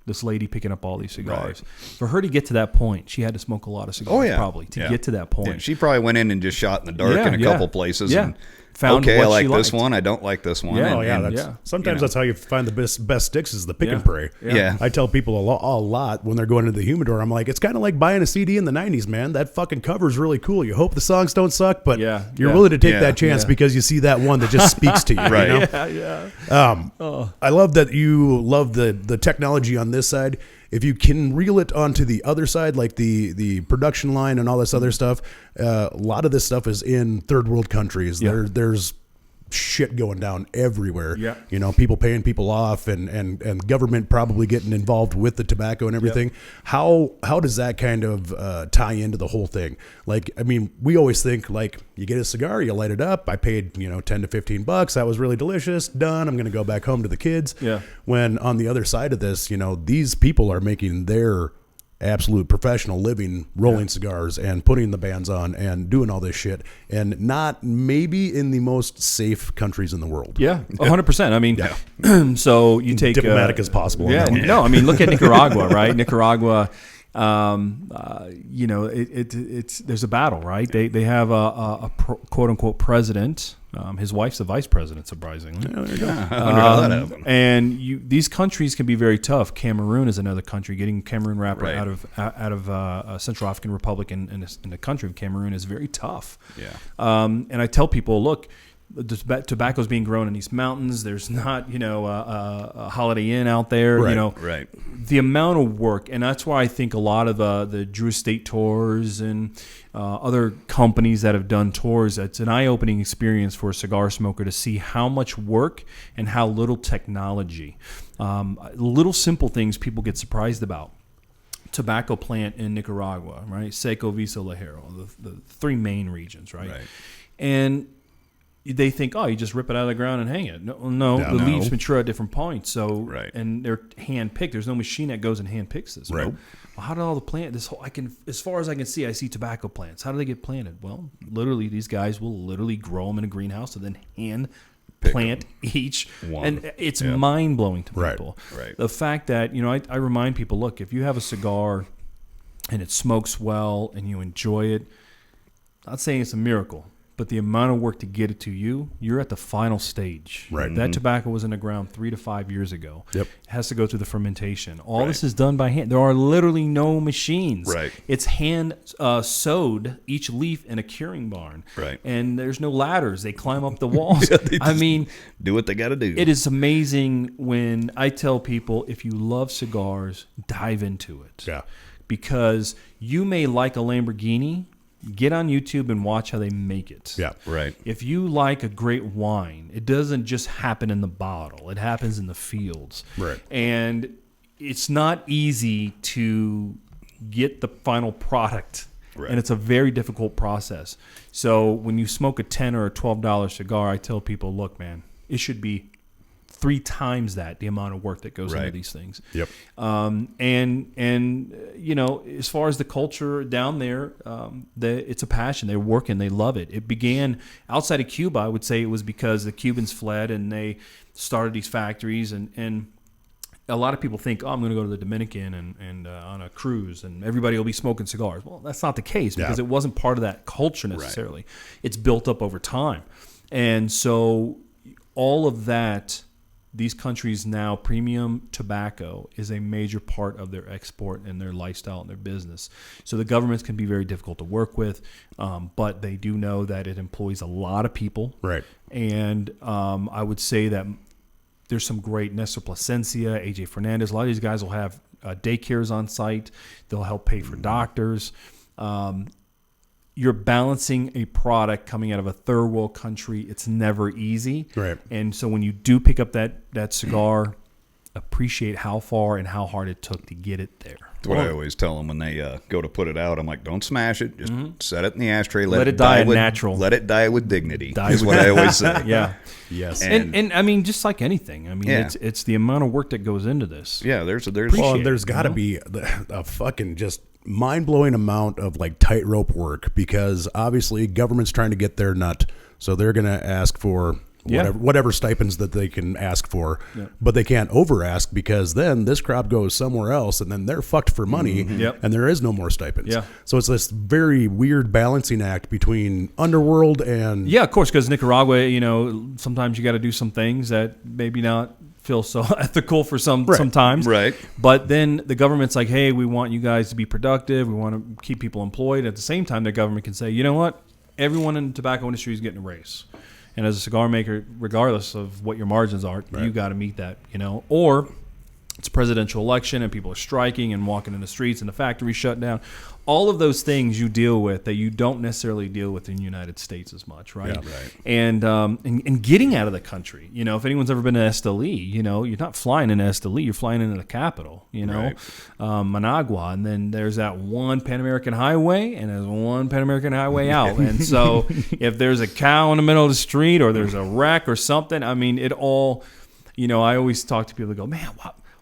this lady picking up all these cigars. Right. For her to get to that point, she had to smoke a lot of cigars, probably to get to that point. Yeah, she probably went in and just shot in the dark in a couple places. Yeah. And, Found okay, what I like she this liked. one. I don't like this one. Yeah, sometimes that's how you find the best sticks is the pick and pray. Yeah. I tell people a lot when they're going into the humidor. I'm like, it's kind of like buying a CD in the 90s, man. That fucking cover's really cool. You hope the songs don't suck, but you're willing to take that chance because you see that one that just speaks to you. Right. I love that you love the technology on this side. If you can reel it onto the other side, like the production line and all this other stuff, a lot of this stuff is in third world countries. Yeah. There's shit going down everywhere. Yeah. People paying people off and government probably getting involved with the tobacco and everything. Yep. How does that kind of tie into the whole thing? Like, I mean, we always think like you get a cigar, you light it up. I paid, $10 to $15. That was really delicious. Done. I'm going to go back home to the kids. Yeah. When on the other side of this, these people are making their absolute professional living rolling cigars and putting the bands on and doing all this shit, and not maybe in the most safe countries in the world. Yeah, 100%. I mean, so you take diplomatic as possible. Yeah, no, I mean, look at Nicaragua, right? Nicaragua, it's there's a battle, right? They have a quote unquote president. His wife's the vice president, surprisingly. Oh, there you go. I wonder how that happened. And these countries can be very tough. Cameroon is another country. Getting Cameroon wrapper out of Central African Republic and the country of Cameroon is very tough. Yeah. And I tell people, look, the tobacco is being grown in these mountains. There's not, a Holiday Inn out there. Right. The amount of work, and that's why I think a lot of the Drew Estate tours and other companies that have done tours, it's an eye-opening experience for a cigar smoker to see how much work and how little technology, little simple things people get surprised about. Tobacco plant in Nicaragua, right? Seco, Viso, Lajero, the 3 main regions, right? And they think, you just rip it out of the ground and hang it. No, the leaves mature at different points. So, and they're hand picked. There's no machine that goes and hand picks this. Right. Well, how did all the plant? As far as I can see, I see tobacco plants. How do they get planted? Well, literally, these guys will literally grow them in a greenhouse and then hand plant each one. And it's mind blowing to people. Right. The fact that I remind people, look, if you have a cigar and it smokes well and you enjoy it, I'm not saying it's a miracle. but the amount of work to get it to you, you're at the final stage. Right. That tobacco was in the ground 3 to 5 years ago. Yep. It has to go through the fermentation. All this is done by hand. There are literally no machines. Right. It's hand sewed, each leaf in a curing barn. Right. And there's no ladders. They climb up the walls. I mean, do what they got to do. it is amazing when I tell people, if you love cigars, dive into it. Yeah. Because you may like a Lamborghini, get on YouTube and watch how they make it. Yeah. Right. If you like a great wine, it doesn't just happen in the bottle. It happens in the fields. Right. And it's not easy to get the final product. Right. And it's a very difficult process. So when you smoke a $10 or a $12 cigar, I tell people, look, man, it should be 3 times that, the amount of work that goes into these things. Yep. And you know, as far as the culture down there, it's a passion. They're working. They love it. It began outside of Cuba. I would say it was because the Cubans fled and they started these factories. And a lot of people think, oh, I'm going to go to the Dominican and on a cruise and everybody will be smoking cigars. Well, that's not the case because it wasn't part of that culture necessarily. Right. It's built up over time. And so all of that, these countries now, premium tobacco is a major part of their export and their lifestyle and their business. So the governments can be very difficult to work with, but they do know that it employs a lot of people. Right. And I would say that there's some great Nestor Plasencia, AJ Fernandez. A lot of these guys will have daycares on site. They'll help pay for doctors. You're balancing a product coming out of a third world country. It's never easy. Right. And so when you do pick up that cigar, appreciate how far and how hard it took to get it there. That's what I always tell them when they go to put it out. I'm like, don't smash it. Just set it in the ashtray. Let it die natural. Let it die with dignity. Is what I always say. Yeah. Yes. And I mean, just like anything, I mean, it's the amount of work that goes into this. Yeah. There's Well, there's got to be a fucking just mind-blowing amount of like tightrope work because obviously government's trying to get their nut, so they're going to ask for whatever stipends that they can ask for, but they can't over ask because then this crop goes somewhere else and then they're fucked for money and there is no more stipends. Yeah. So it's this very weird balancing act between underworld and of course, because Nicaragua, you know, sometimes you got to do some things that maybe not feel so ethical for sometimes. Right. But then the government's like, hey, we want you guys to be productive. We want to keep people employed. At the same time, the government can say, you know what? Everyone in the tobacco industry is getting a raise. And as a cigar maker, regardless of what your margins are, you got to meet that, you know. Or it's a presidential election and people are striking and walking in the streets and the factories shut down. All of those things you deal with that you don't necessarily deal with in the United States as much, right? Yeah, right. And getting out of the country, you know, if anyone's ever been to Esteli, you know, you're not flying into Esteli, you're flying into the capital, you know, Managua, and then there's that one Pan American highway and there's one Pan American highway out. And so if there's a cow in the middle of the street or there's a wreck or something, I mean, it all, you know, I always talk to people that go, man,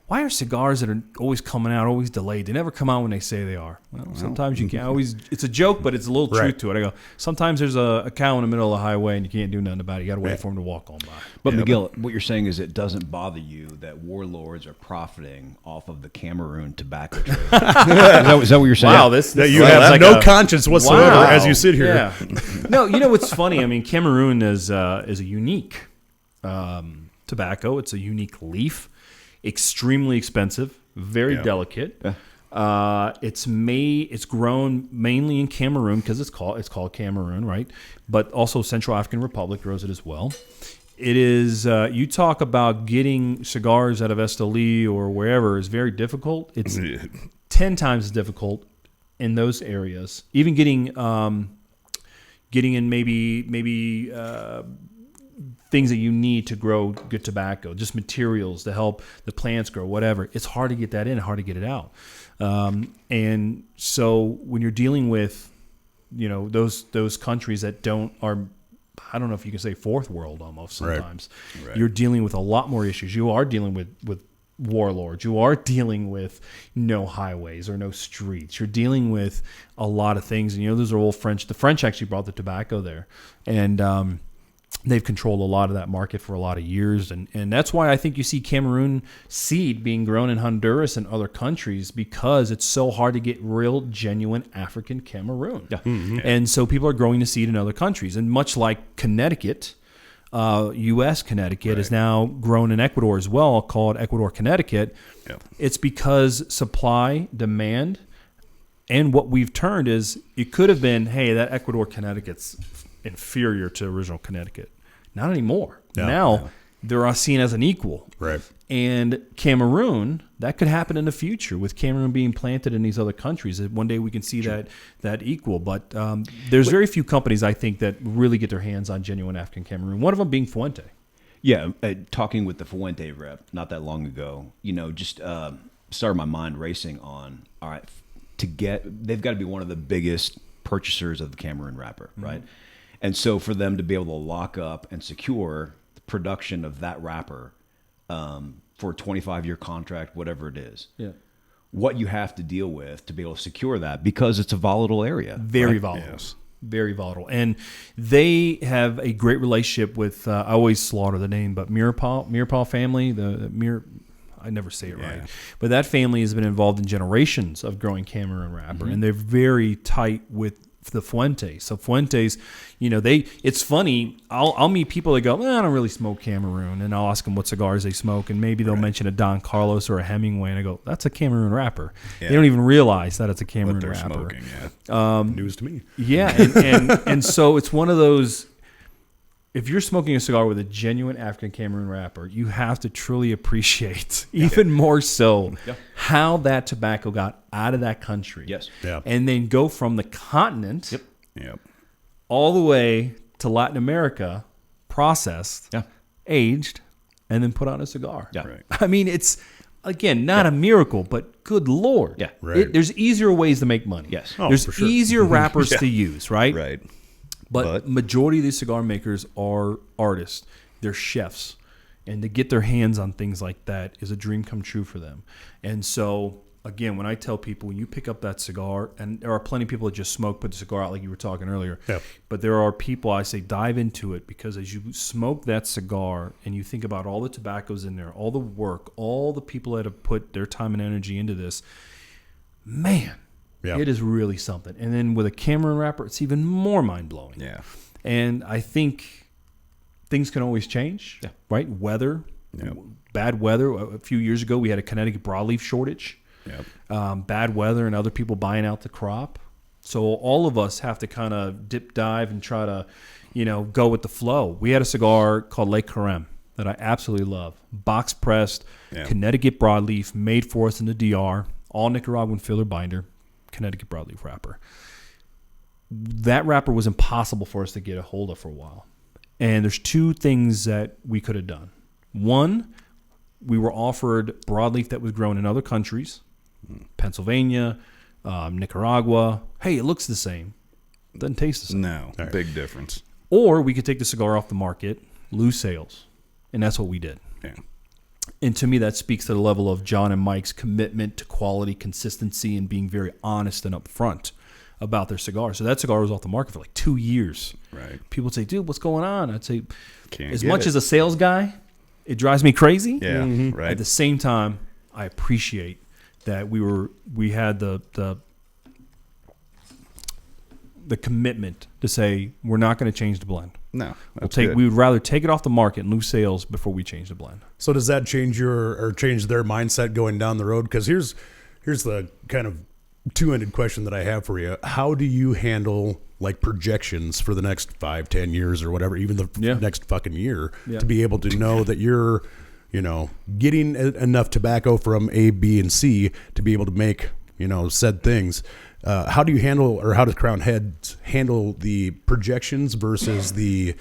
why are cigars that are always coming out always delayed? They never come out when they say they are. Well, sometimes you can't always. It's a joke, but it's a little truth to it. I go, sometimes there's a cow in the middle of the highway and you can't do nothing about it. You got to wait for him to walk on by. But Miguel, what you're saying is it doesn't bother you that warlords are profiting off of the Cameroon tobacco trade. is that what you're saying? Wow, this you have like no conscience whatsoever as you sit here. Yeah. No, you know what's funny? I mean, Cameroon is a unique tobacco. It's a unique leaf. Extremely expensive, very delicate. It's grown mainly in Cameroon because it's called Cameroon, right? But also Central African Republic grows it as well. It is you talk about getting cigars out of Esteli or wherever is very difficult. It's 10 times as difficult in those areas. Even getting in maybe things that you need to grow good tobacco, just materials to help the plants grow, whatever. It's hard to get that in, hard to get it out. And so when you're dealing with, you know, those countries that are, I don't know if you can say fourth world almost sometimes, you're dealing with a lot more issues. You are dealing with warlords. You are dealing with no highways or no streets. You're dealing with a lot of things. And, you know, those are old French. The French actually brought the tobacco there. And, They've controlled a lot of that market for a lot of years, and that's why I think you see Cameroon seed being grown in Honduras and other countries, because it's so hard to get real, genuine African Cameroon. Yeah. Mm-hmm. And so people are growing the seed in other countries. And much like Connecticut, U.S. Connecticut is now grown in Ecuador as well, called Ecuador Connecticut. Yeah. It's because supply, demand, and what we've turned is it could have been, hey, that Ecuador Connecticut's inferior to original Connecticut. Not anymore. Yeah, now they're seen as an equal. Right. And Cameroon, that could happen in the future with Cameroon being planted in these other countries. One day we can see that equal. But there's very few companies, I think, that really get their hands on genuine African Cameroon. One of them being Fuente. Yeah, talking with the Fuente rep not that long ago, just started my mind racing on, all right, they've got to be one of the biggest purchasers of the Cameroon wrapper, right? And so for them to be able to lock up and secure the production of that wrapper for a 25-year contract, whatever it is, what you have to deal with to be able to secure that, because it's a volatile area. Very volatile. Yes. Very volatile. And they have a great relationship with, I always slaughter the name, but Mirpal family, I never say it right. But that family has been involved in generations of growing Cameroon wrapper, and they're very tight with the Fuentes. So Fuentes, it's funny. I'll meet people that go, I don't really smoke Cameroon, and I'll ask them what cigars they smoke, and maybe they'll mention a Don Carlos or a Hemingway, and I go, that's a Cameroon wrapper. Yeah. They don't even realize that it's a Cameroon wrapper. Smoking, news to me. Yeah, and so it's one of those. If you're smoking a cigar with a genuine African Cameroon wrapper, you have to truly appreciate, even more so, how that tobacco got out of that country. Yes. Yeah. And then go from the continent all the way to Latin America, processed, aged, and then put on a cigar. Yeah. Right. I mean, it's, again, not a miracle, but good Lord. Yeah. Right. There's easier ways to make money. Yes. There's for sure. easier wrappers to use, right? Right. But majority of these cigar makers are artists. They're chefs. And to get their hands on things like that is a dream come true for them. And so, again, when I tell people, when you pick up that cigar, and there are plenty of people that just smoke, put the cigar out like you were talking earlier. Yep. But there are people, I say, dive into it, because as you smoke that cigar and you think about all the tobaccos in there, all the work, all the people that have put their time and energy into this, man, it is really something. And then with a Cameroon wrapper, it's even more mind-blowing. Yeah. And I think things can always change, right? Weather, bad weather. A few years ago, we had a Connecticut broadleaf shortage. Bad weather and other people buying out the crop. So all of us have to kind of dip, dive, and try to, go with the flow. We had a cigar called Le Carême that I absolutely love. Box pressed, Connecticut broadleaf, made for us in the DR, all Nicaraguan filler binder. Connecticut broadleaf wrapper. That wrapper was impossible for us to get a hold of for a while. And there's two things that we could have done. One, we were offered broadleaf that was grown in other countries, Pennsylvania, Nicaragua. Hey, it looks the same. It doesn't taste the same. No, big difference. Or we could take the cigar off the market, lose sales. And that's what we did. Yeah. And to me, that speaks to the level of John and Mike's commitment to quality, consistency, and being very honest and upfront about their cigar. So that cigar was off the market for like 2 years. Right. People would say, dude, what's going on? I'd say, Can't as get much it. as a sales guy, it drives me crazy. Yeah, right. At the same time, I appreciate that we had the commitment to say, we're not going to change the blend. No, We would rather take it off the market and lose sales before we change the blend. So does that change change their mindset going down the road? Because here's the kind of two-ended question that I have for you. How do you handle like projections for the next 5-10 years or whatever, even the next fucking year, to be able to know that you're, getting enough tobacco from A, B, and C to be able to make, said things? How do you handle, or how does Crowned Heads handle the projections versus the,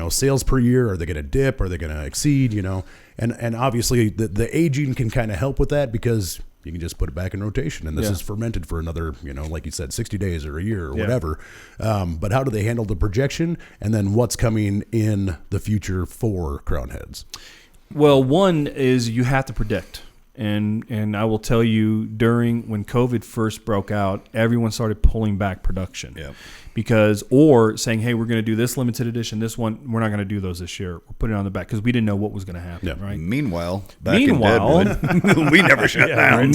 sales per year? Are they going to dip? Are they going to exceed? And obviously the aging can kind of help with that, because you can just put it back in rotation, and this is fermented for another, like you said, 60 days or a year or whatever. But how do they handle the projection, and then what's coming in the future for Crowned Heads? Well, one is you have to predict. And I will tell you, when COVID first broke out, everyone started pulling back production. Yep. Or saying, hey, we're going to do this limited edition, this one, we're not going to do those this year. We'll put it on the back because we didn't know what was going to happen, right? Meanwhile, in Deadwood, we never shut down.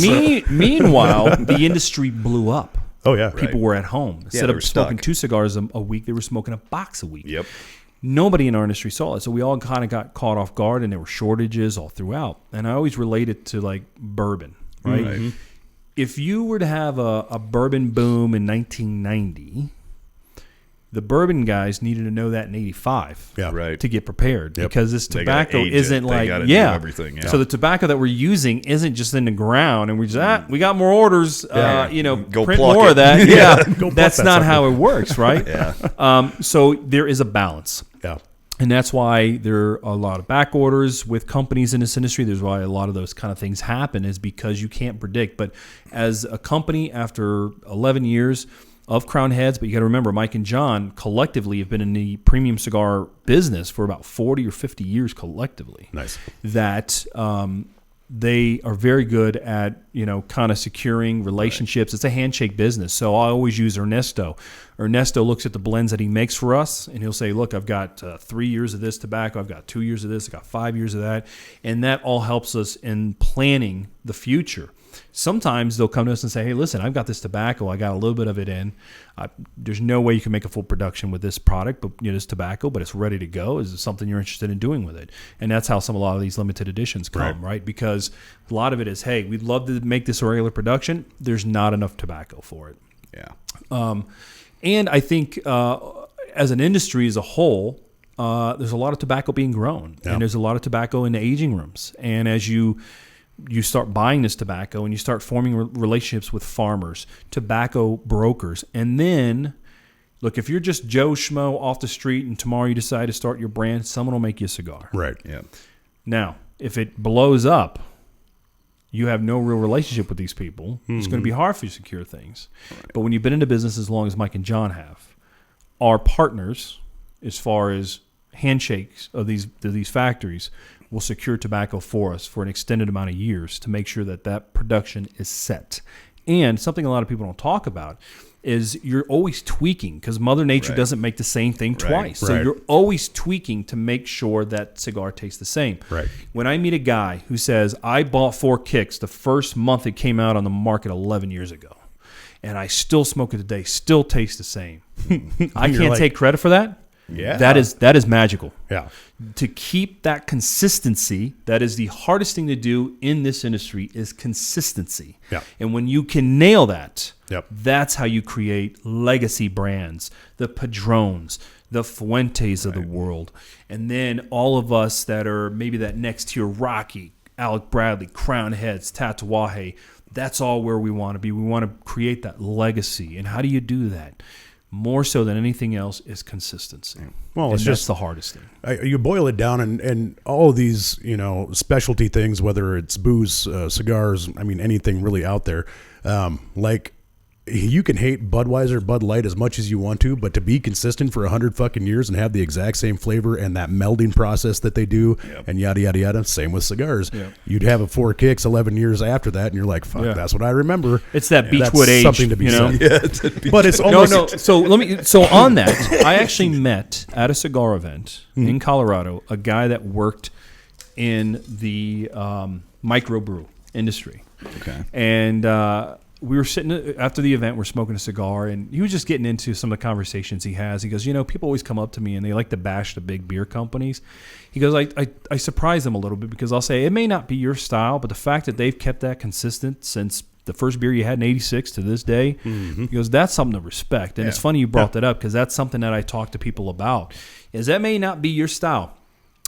Meanwhile, the industry blew up. Oh, yeah. People were at home. Instead of smoking 2 cigars a week, they were smoking a box a week. Yep. Nobody in our industry saw it. So we all kind of got caught off guard, and there were shortages all throughout. And I always relate it to like bourbon, right? Mm-hmm. If you were to have a bourbon boom in 1990, the bourbon guys needed to know that in 85 to get prepared because this tobacco isn't like, do everything. So the tobacco that we're using isn't just in the ground and we just, we got more orders, Go print pluck more it. of that. Go That's pluck not that how it works, right? So there is a balance. Yeah. And that's why there are a lot of back orders with companies in this industry. There's why a lot of those kind of things happen is because you can't predict. But as a company, after 11 years of Crowned Heads, but you got to remember, Mike and John collectively have been in the premium cigar business for about 40 or 50 years collectively. Nice. That they are very good at, kind of securing relationships. It's a handshake business. So I always use Ernesto. Ernesto looks at the blends that he makes for us, and he'll say, look, I've got 3 years of this tobacco. I've got 2 years of this. I've got 5 years of that. And that all helps us in planning the future. Sometimes they'll come to us and say, hey, listen, I've got this tobacco. I got a little bit of it in. There's no way you can make a full production with this product, but this tobacco, but it's ready to go. Is it something you're interested in doing with it? And that's how a lot of these limited editions come, right? Because a lot of it is, hey, we'd love to make this a regular production. There's not enough tobacco for it. Yeah. And I think as an industry as a whole, there's a lot of tobacco being grown. And there's a lot of tobacco in the aging rooms. And as you start buying this tobacco and you start forming relationships with farmers, tobacco brokers, and then, look, if you're just Joe Schmo off the street and tomorrow you decide to start your brand, someone will make you a cigar. Right. Yeah. Now, if it blows up, you have no real relationship with these people. Mm-hmm. It's going to be hard for you to secure things. Right. But when you've been in the business as long as Mike and John have, our partners, as far as handshakes of these factories, will secure tobacco for us for an extended amount of years to make sure that production is set. And something a lot of people don't talk about is you're always tweaking because Mother Nature doesn't make the same thing twice. So you're always tweaking to make sure that cigar tastes the same. Right. When I meet a guy who says, I bought 4 Kicks the first month it came out on the market 11 years ago, and I still smoke it today, still tastes the same. I can't take credit for that. Yeah. That is magical. Yeah. To keep that consistency, that is the hardest thing to do in this industry is consistency. Yeah. And when you can nail that, that's how you create legacy brands, the Padrones, the Fuentes of the world. And then all of us that are maybe that next tier, Rocky, Alec Bradley, Crowned Heads, Tatuaje, that's all where we want to be. We want to create that legacy. And how do you do that? More so than anything else is consistency. Well, and it's that's just the hardest thing. You boil it down, and all of these, specialty things, whether it's booze, cigars, anything really out there, like you can hate Budweiser, Bud Light as much as you want to, but to be consistent for 100 fucking years and have the exact same flavor and that melding process that they do, and yada yada yada. Same with cigars. You'd have a 4 Kicks 11 years after that, and you're like, "Fuck, that's what I remember." It's that Beechwood age, something to be said. Yeah, but it's almost no. So on that, I actually met at a cigar event in Colorado a guy that worked in the microbrew industry. Okay, and we were sitting after the event, we're smoking a cigar, and he was just getting into some of the conversations he has. He goes, people always come up to me and they like to bash the big beer companies. He goes, I surprise them a little bit because I'll say, it may not be your style, but the fact that they've kept that consistent since the first beer you had in 86 to this day, he goes, that's something to respect. And it's funny you brought that up because that's something that I talk to people about, is that may not be your style.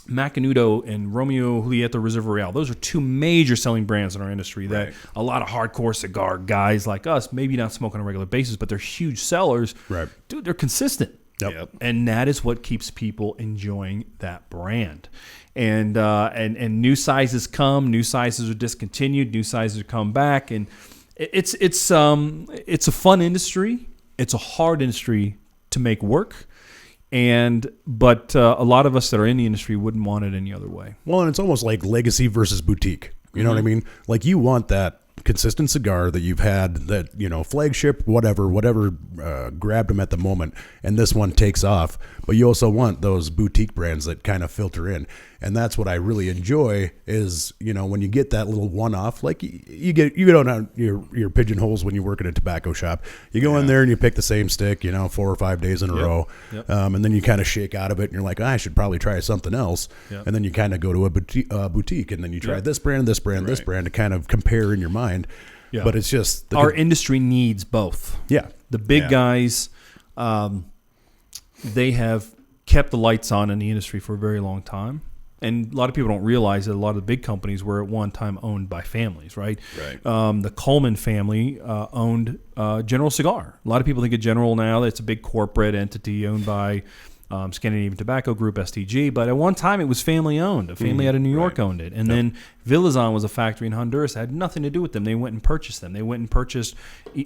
Macanudo and Romeo Julieta Reserva Real, those are 2 major selling brands in our industry that a lot of hardcore cigar guys like us, maybe not smoke on a regular basis, but they're huge sellers. Right. Dude, they're consistent. Yep. And that is what keeps people enjoying that brand. And new sizes come, new sizes are discontinued, new sizes come back, and it's a fun industry. It's a hard industry to make work. But a lot of us that are in the industry wouldn't want it any other way. Well, and it's almost like legacy versus boutique. You know what I mean? Like you want that consistent cigar that you've had, that, you know, flagship, whatever grabbed them at the moment, and this one takes off. But you also want those boutique brands that kind of filter in, and that's what I really enjoy is, you know, when you get that little one-off, like you get on your pigeonholes when you work in a tobacco shop. You go in there and you pick the same stick, you know, 4 or 5 days in a row, and then you kind of shake out of it, and you're like, I should probably try something else, and then you kind of go to a boutique, and then you try this brand, this brand, this brand to kind of compare in your mind. Yeah. But it's just our industry needs both. Yeah. The big guys, they have kept the lights on in the industry for a very long time. And a lot of people don't realize that a lot of the big companies were at one time owned by families, right? Right. The Coleman family owned General Cigar. A lot of people think of General now. It's a big corporate entity owned by Scandinavian Tobacco Group, STG. But at one time, it was family-owned. A family out of New York owned it. And then Villazon was a factory in Honduras. It had nothing to do with them. They went and purchased them. They went and purchased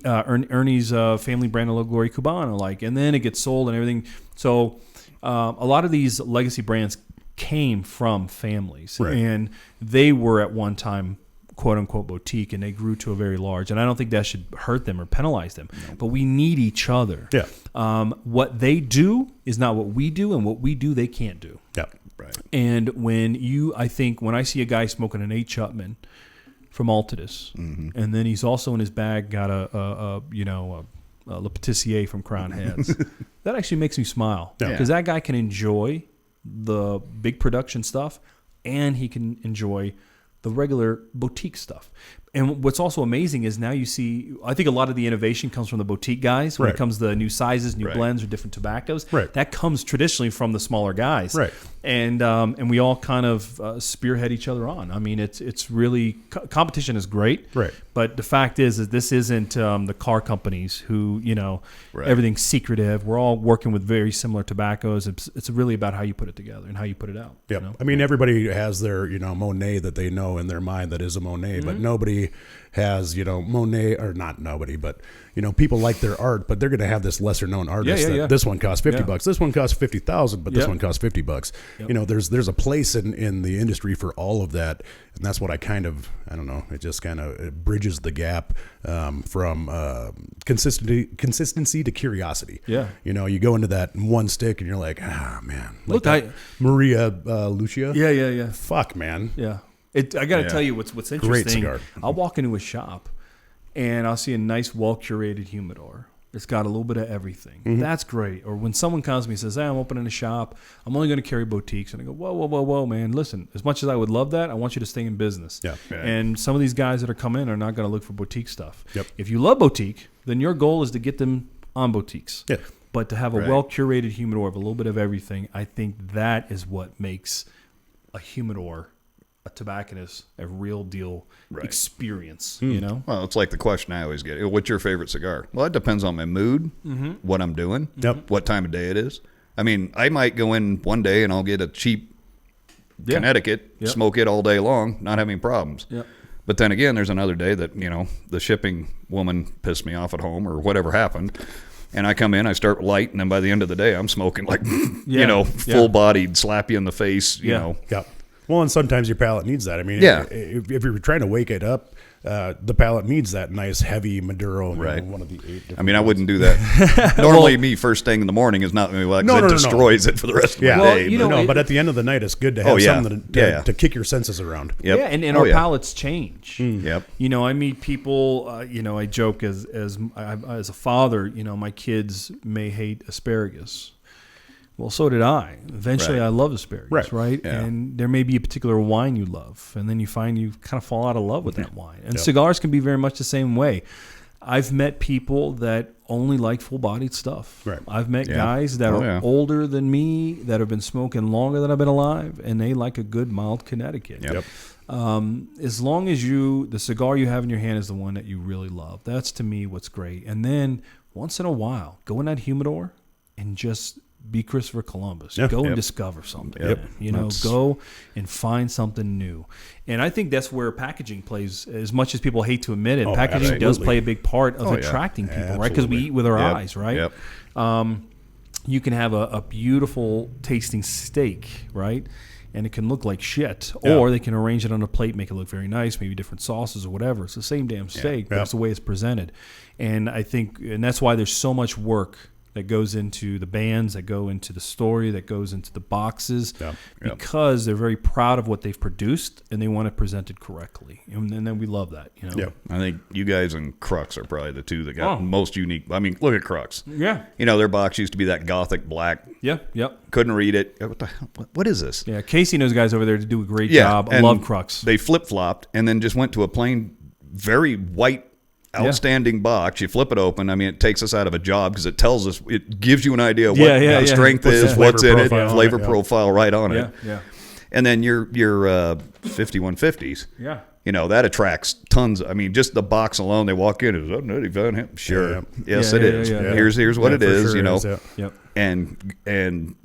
Ernie's family brand of La Gloria Cubana. And then it gets sold and everything. So a lot of these legacy brands came from families, and they were at one time quote unquote boutique, and they grew to a very large, and I don't think that should hurt them or penalize them, but we need each other. What they do is not what we do, and what we do they can't do. And when I see a guy smoking an 8 Chutman from Altadis, and then he's also in his bag got a Le Patissier from Crowned Heads, that actually makes me smile, because that guy can enjoy the big production stuff, and he can enjoy the regular boutique stuff. And what's also amazing is now you see, I think a lot of the innovation comes from the boutique guys when it comes to new sizes, new blends, or different tobaccos. That comes traditionally from the smaller guys. And we all kind of spearhead each other on. I mean, it's really, competition is great. But the fact is that this isn't the car companies who, you know, everything's secretive. We're all working with very similar tobaccos. It's really about how you put it together and how you put it out. You know? I mean, everybody has their, you know, Monet that they know in their mind that is a Monet, but nobody has, you know, Monet, or not nobody, but, you know, people like their art, but they're going to have this lesser known artist. This one costs $50. This one costs 50,000, but this one costs $50. You know, there's a place in the industry for all of that. And that's what I don't know, it just kind of bridges the gap from consistency to curiosity. You know, you go into that one stick and you're like, man. Like look, Maria Lucia. Fuck, man. I got to tell you what's interesting. Great cigar. I'll walk into a shop and I'll see a nice, well-curated humidor. It's got a little bit of everything. That's great. Or when someone comes to me and says, hey, I'm opening a shop, I'm only going to carry boutiques. And I go, whoa, man, listen, as much as I would love that, I want you to stay in business. And some of these guys that are coming in are not going to look for boutique stuff. If you love boutique, then your goal is to get them on boutiques. But to have a well-curated humidor of a little bit of everything, I think that is what makes a humidor, a tobacconist, a real deal experience, you know? Well, it's like the question I always get. What's your favorite cigar? Well, it depends on my mood, what I'm doing, what time of day it is. I mean, I might go in one day and I'll get a cheap Connecticut, smoke it all day long, not having problems. But then again, there's another day that, you know, the shipping woman pissed me off at home or whatever happened. And I come in, I start light, and then by the end of the day, I'm smoking like, you know, full-bodied, slap you in the face, you know. Well, and sometimes your palate needs that. I mean, if you're trying to wake it up, the palate needs that nice, heavy Maduro. You know, one of the 8 I mean, I wouldn't do that. Normally, me first thing in the morning is not like it destroys it for the rest of the day. You know, but at the end of the night, it's good to have something to kick your senses around. And our palates change. You know, I meet people. You know, I joke as a father. You know, my kids may hate asparagus. Well, so did I. Eventually, I love asparagus, right? And there may be a particular wine you love, and then you find you kind of fall out of love with that wine. And cigars can be very much the same way. I've met people that only like full-bodied stuff. I've met guys that are older than me, that have been smoking longer than I've been alive, and they like a good, mild Connecticut. As long as the cigar you have in your hand is the one that you really love, that's to me what's great. And then once in a while, go in that humidor and just be Christopher Columbus. Go and discover something. You know, go and find something new. And I think that's where packaging plays, as much as people hate to admit it, packaging does play a big part of attracting people, right? Because we eat with our eyes, right? You can have a beautiful tasting steak, right? and it can look like shit. Yeah. Or they can arrange it on a plate, make it look very nice, maybe different sauces or whatever. It's the same damn steak, but it's the way it's presented. And I think, and that's why there's so much work that goes into the bands, that go into the story, that goes into the boxes, because they're very proud of what they've produced and they want it presented correctly. And then we love that, you know? Yeah. I think you guys and Crux are probably the two that got most unique. I mean, look at Crux. Yeah. You know, their box used to be that gothic black. Yeah. Yep. Couldn't read it. What the hell? What is this? Yeah. Casey and those guys over there to do a great job. I love Crux. They flip-flopped and then just went to a plain, very white, outstanding box. You flip it open. I mean, it takes us out of a job because it tells us, it gives you an idea what the strength is, what's in it, flavor profile right on it. Yeah. And then your 5150s. Yeah. You know, that attracts tons. I mean, just the box alone, they walk in, is Nutty Van Ham? Sure. Yes, it is. Here's what it is, you know. Yep. And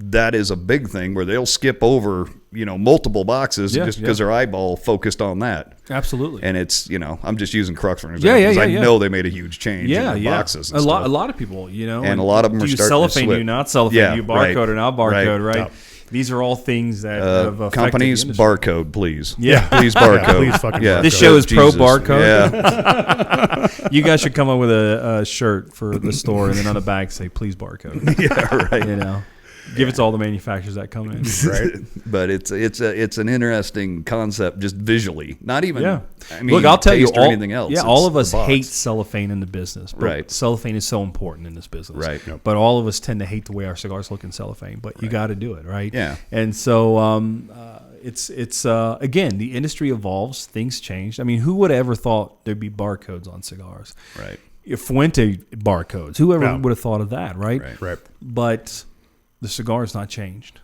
that is a big thing where they'll skip over, you know, multiple boxes just because their eyeball focused on that. Absolutely. And it's, you know, I'm just using Crux for an example because I know they made a huge change in their boxes. A lot of people, you know. And a lot of them are starting cellophane, to do not cellophane, you barcode or not barcode, right? No. These are all things that have affected companies the industry. barcode, please. Yeah. Please barcode. Please fucking barcode. This show is pro barcode. Yeah. You guys should come up with a shirt for the store and then on the back say, please barcode. Yeah, right. You know. Give it to all the manufacturers that come in. Right. But it's an interesting concept just visually. Not even I mean, look, I'll tell you or anything else. Yeah, It's all of us the box. hate cellophane in the business. But Right. cellophane is so important in this business. Right. Yep. But all of us tend to hate the way our cigars look in cellophane. But you got to do it, right? Yeah. And so it's again, the industry evolves, things change. I mean, who would have ever thought there'd be barcodes on cigars? Right. Fuente barcodes. Whoever would have thought of that, right? Right. But the cigar has not changed.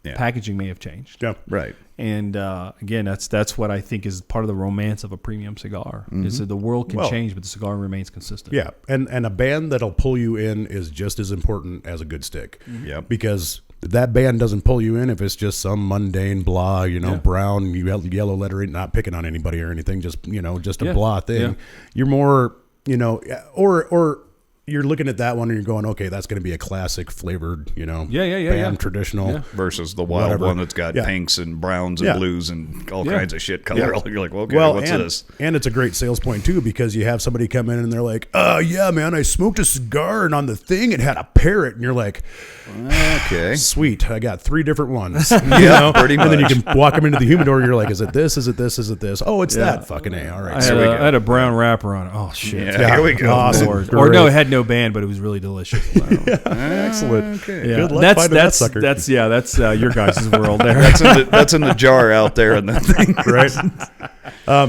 Yeah. Packaging may have changed. Yeah. Right. And again, that's what I think is part of the romance of a premium cigar. Is that the world can change, but the cigar remains consistent. Yeah, and a band that'll pull you in is just as important as a good stick. Yep. Because that band doesn't pull you in if it's just some mundane blah, you know, brown, yellow lettering, not picking on anybody or anything, just, you know, just a blah thing. Yeah. You're more, you know, or you're looking at that one and you're going, okay, that's going to be a classic flavored, you know, band traditional. Yeah. Versus the wild one that's got pinks and browns and blues and all kinds of shit color. Yeah. You're like, well, okay, what's this? And it's a great sales point too, because you have somebody come in and they're like, yeah, man, I smoked a cigar and on the thing it had a parrot. And you're like, okay, sweet, I got 3 different ones. Yeah, pretty much. And then you can walk them into the humidor and you're like, is it this? Is it this? Is it this? Oh, it's that. Fucking A. All right. I had a brown wrapper on it. Oh, shit. Yeah, here we go. Awesome. Or no, it had no band, but it was really delicious. Excellent. Okay. Good luck finding that sucker. That's your guys' world there. That's in the jar out there in the thing. Right.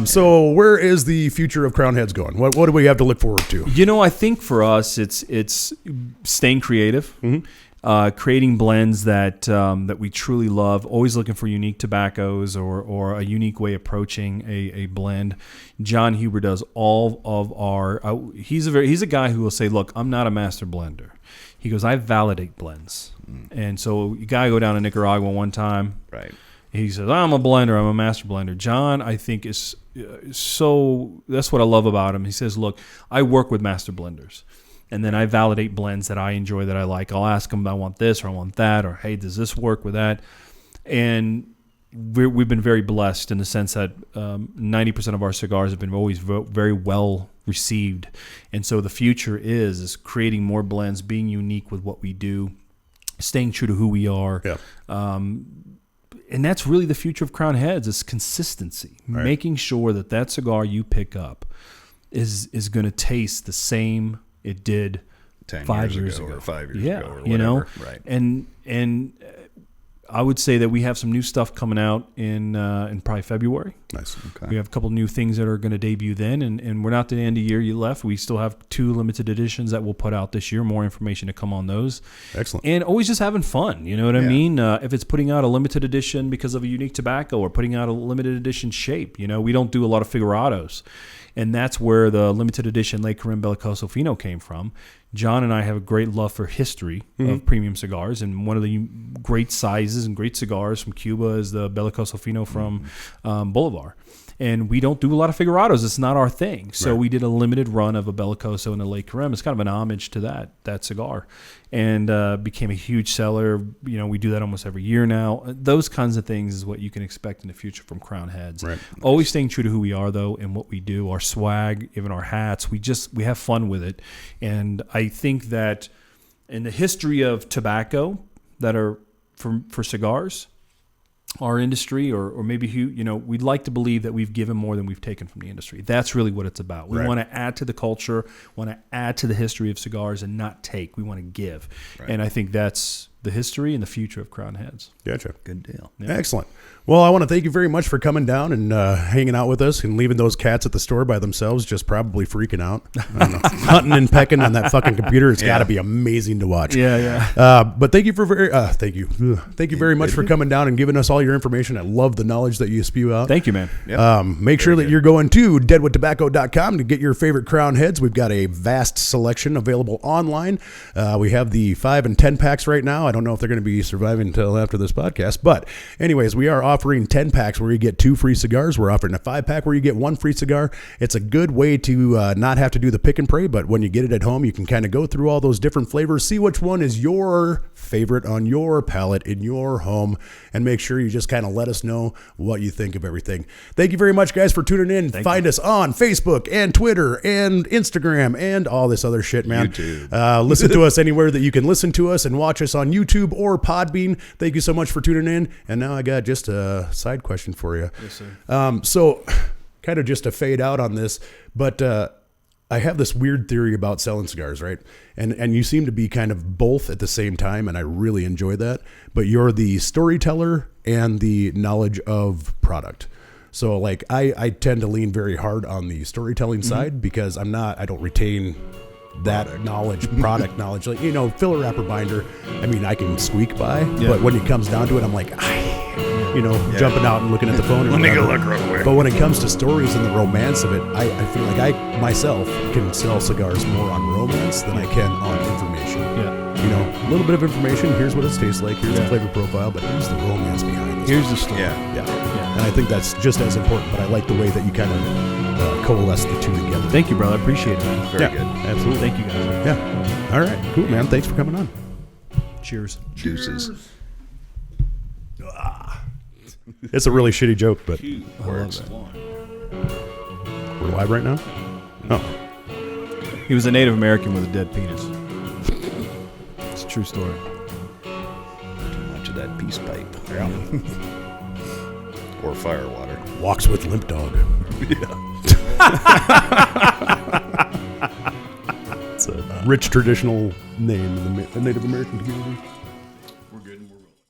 So where is the future of Crowned Heads going? What do we have to look forward to? You know, I think for us, it's staying creative, creating blends that we truly love. Always looking for unique tobaccos or a unique way approaching a blend. John Huber does all of our. He's a guy who will say, "Look, I'm not a master blender." He goes, "I validate blends," and so you gotta go down to Nicaragua one time. Right. He says, I'm a blender. I'm a master blender. John, I think, is so – that's what I love about him. He says, look, I work with master blenders, and then I validate blends that I enjoy, that I like. I'll ask them, I want this or I want that, or, hey, does this work with that? And we've been very blessed in the sense that 90% of our cigars have been always very well received. And so the future is creating more blends, being unique with what we do, staying true to who we are. Yeah. And that's really the future of Crowned Heads is consistency, making sure that cigar you pick up is going to taste the same it did 5 years ago or 5 years yeah, ago or whatever. You know? Right. And I would say that we have some new stuff coming out in probably February. Nice. Okay. We have a couple of new things that are going to debut then, and we're not to the end of the year yet left. We still have 2 limited editions that we'll put out this year. More information to come on those. Excellent. And always just having fun. You know what I mean? If it's putting out a limited edition because of a unique tobacco or putting out a limited edition shape, you know, we don't do a lot of figurados. And that's where the limited edition Le Carême Bellicoso Fino came from. John and I have a great love for history of premium cigars, and one of the great sizes and great cigars from Cuba is the Bellicoso Fino from Bolivar. and we don't do a lot of figurados. It's not our thing. So we did a limited run of a Bellicoso and a Le Carême. It's kind of an homage to that cigar, and became a huge seller. You know, we do that almost every year now. Those kinds of things is what you can expect in the future from Crowned Heads. Right. Always staying true to who we are, though, and what we do, our swag, even our hats. We have fun with it, and I think that in the history of tobacco that are for cigars, our industry, or maybe we'd like to believe that we've given more than we've taken from the industry. That's really what it's about. We want to add to the culture, want to add to the history of cigars, and not take. We want to give, and I think that's the history and the future of Crowned Heads. Gotcha. Good deal. Yeah. Excellent. Well, I want to thank you very much for coming down and hanging out with us and leaving those cats at the store by themselves, just probably freaking out. I don't know. Hunting and pecking on that fucking computer. It's got to be amazing to watch. Yeah. But thank you thank you very much for coming down and giving us all your information. I love the knowledge that you spew out. Thank you, man. Yep. Make sure that you're going to deadwoodtobacco.com to get your favorite Crowned Heads. We've got a vast selection available online. We have the 5 and 10 packs right now. I don't know if they're going to be surviving until after this podcast, but anyways, we are offering 10 packs where you get 2 free cigars. We're offering a 5-pack where you get 1 free cigar. It's a good way to not have to do the pick and pray, but when you get it at home, you can kind of go through all those different flavors, see which one is your favorite on your palate in your home, and make sure you just kind of let us know what you think of everything. Thank you very much, guys, for tuning in. Find us on Facebook and Twitter and Instagram and all this other shit, man. YouTube. Listen to us anywhere that you can listen to us, and watch us on YouTube or Podbean. Thank you so much for tuning in. And now I got just a side question for you. Yes, sir. So kind of just to fade out on this, but I have this weird theory about selling cigars, right? And you seem to be kind of both at the same time, and I really enjoy that. But you're the storyteller and the knowledge of product. So like I tend to lean very hard on the storytelling side because I don't retain that product knowledge. Like, filler wrapper binder, I mean, I can squeak by, but when it comes down to it, I'm like, jumping out and looking at the phone. Let me go look real quick. But when it comes to stories and the romance of it, I feel like I myself can sell cigars more on romance than I can on information. Yeah. A little bit of information. Here's what it tastes like. Here's the flavor profile, but here's the romance behind it. Here's the story. Yeah. And I think that's just as important, but I like the way that you kind of coalesce the two together. Thank you, brother. I appreciate it, man. Very good. Absolutely. Thank you, guys. Yeah. All right. Cool, man. Thanks for coming on. Cheers. Deuces. It's a really shitty joke, but Words. we're live right now? Oh. He was a Native American with a dead penis. It's a true story. Too much of that peace pipe. Or fire water. Walks with limp dog. It's a rich traditional name in the Native American community. We're good.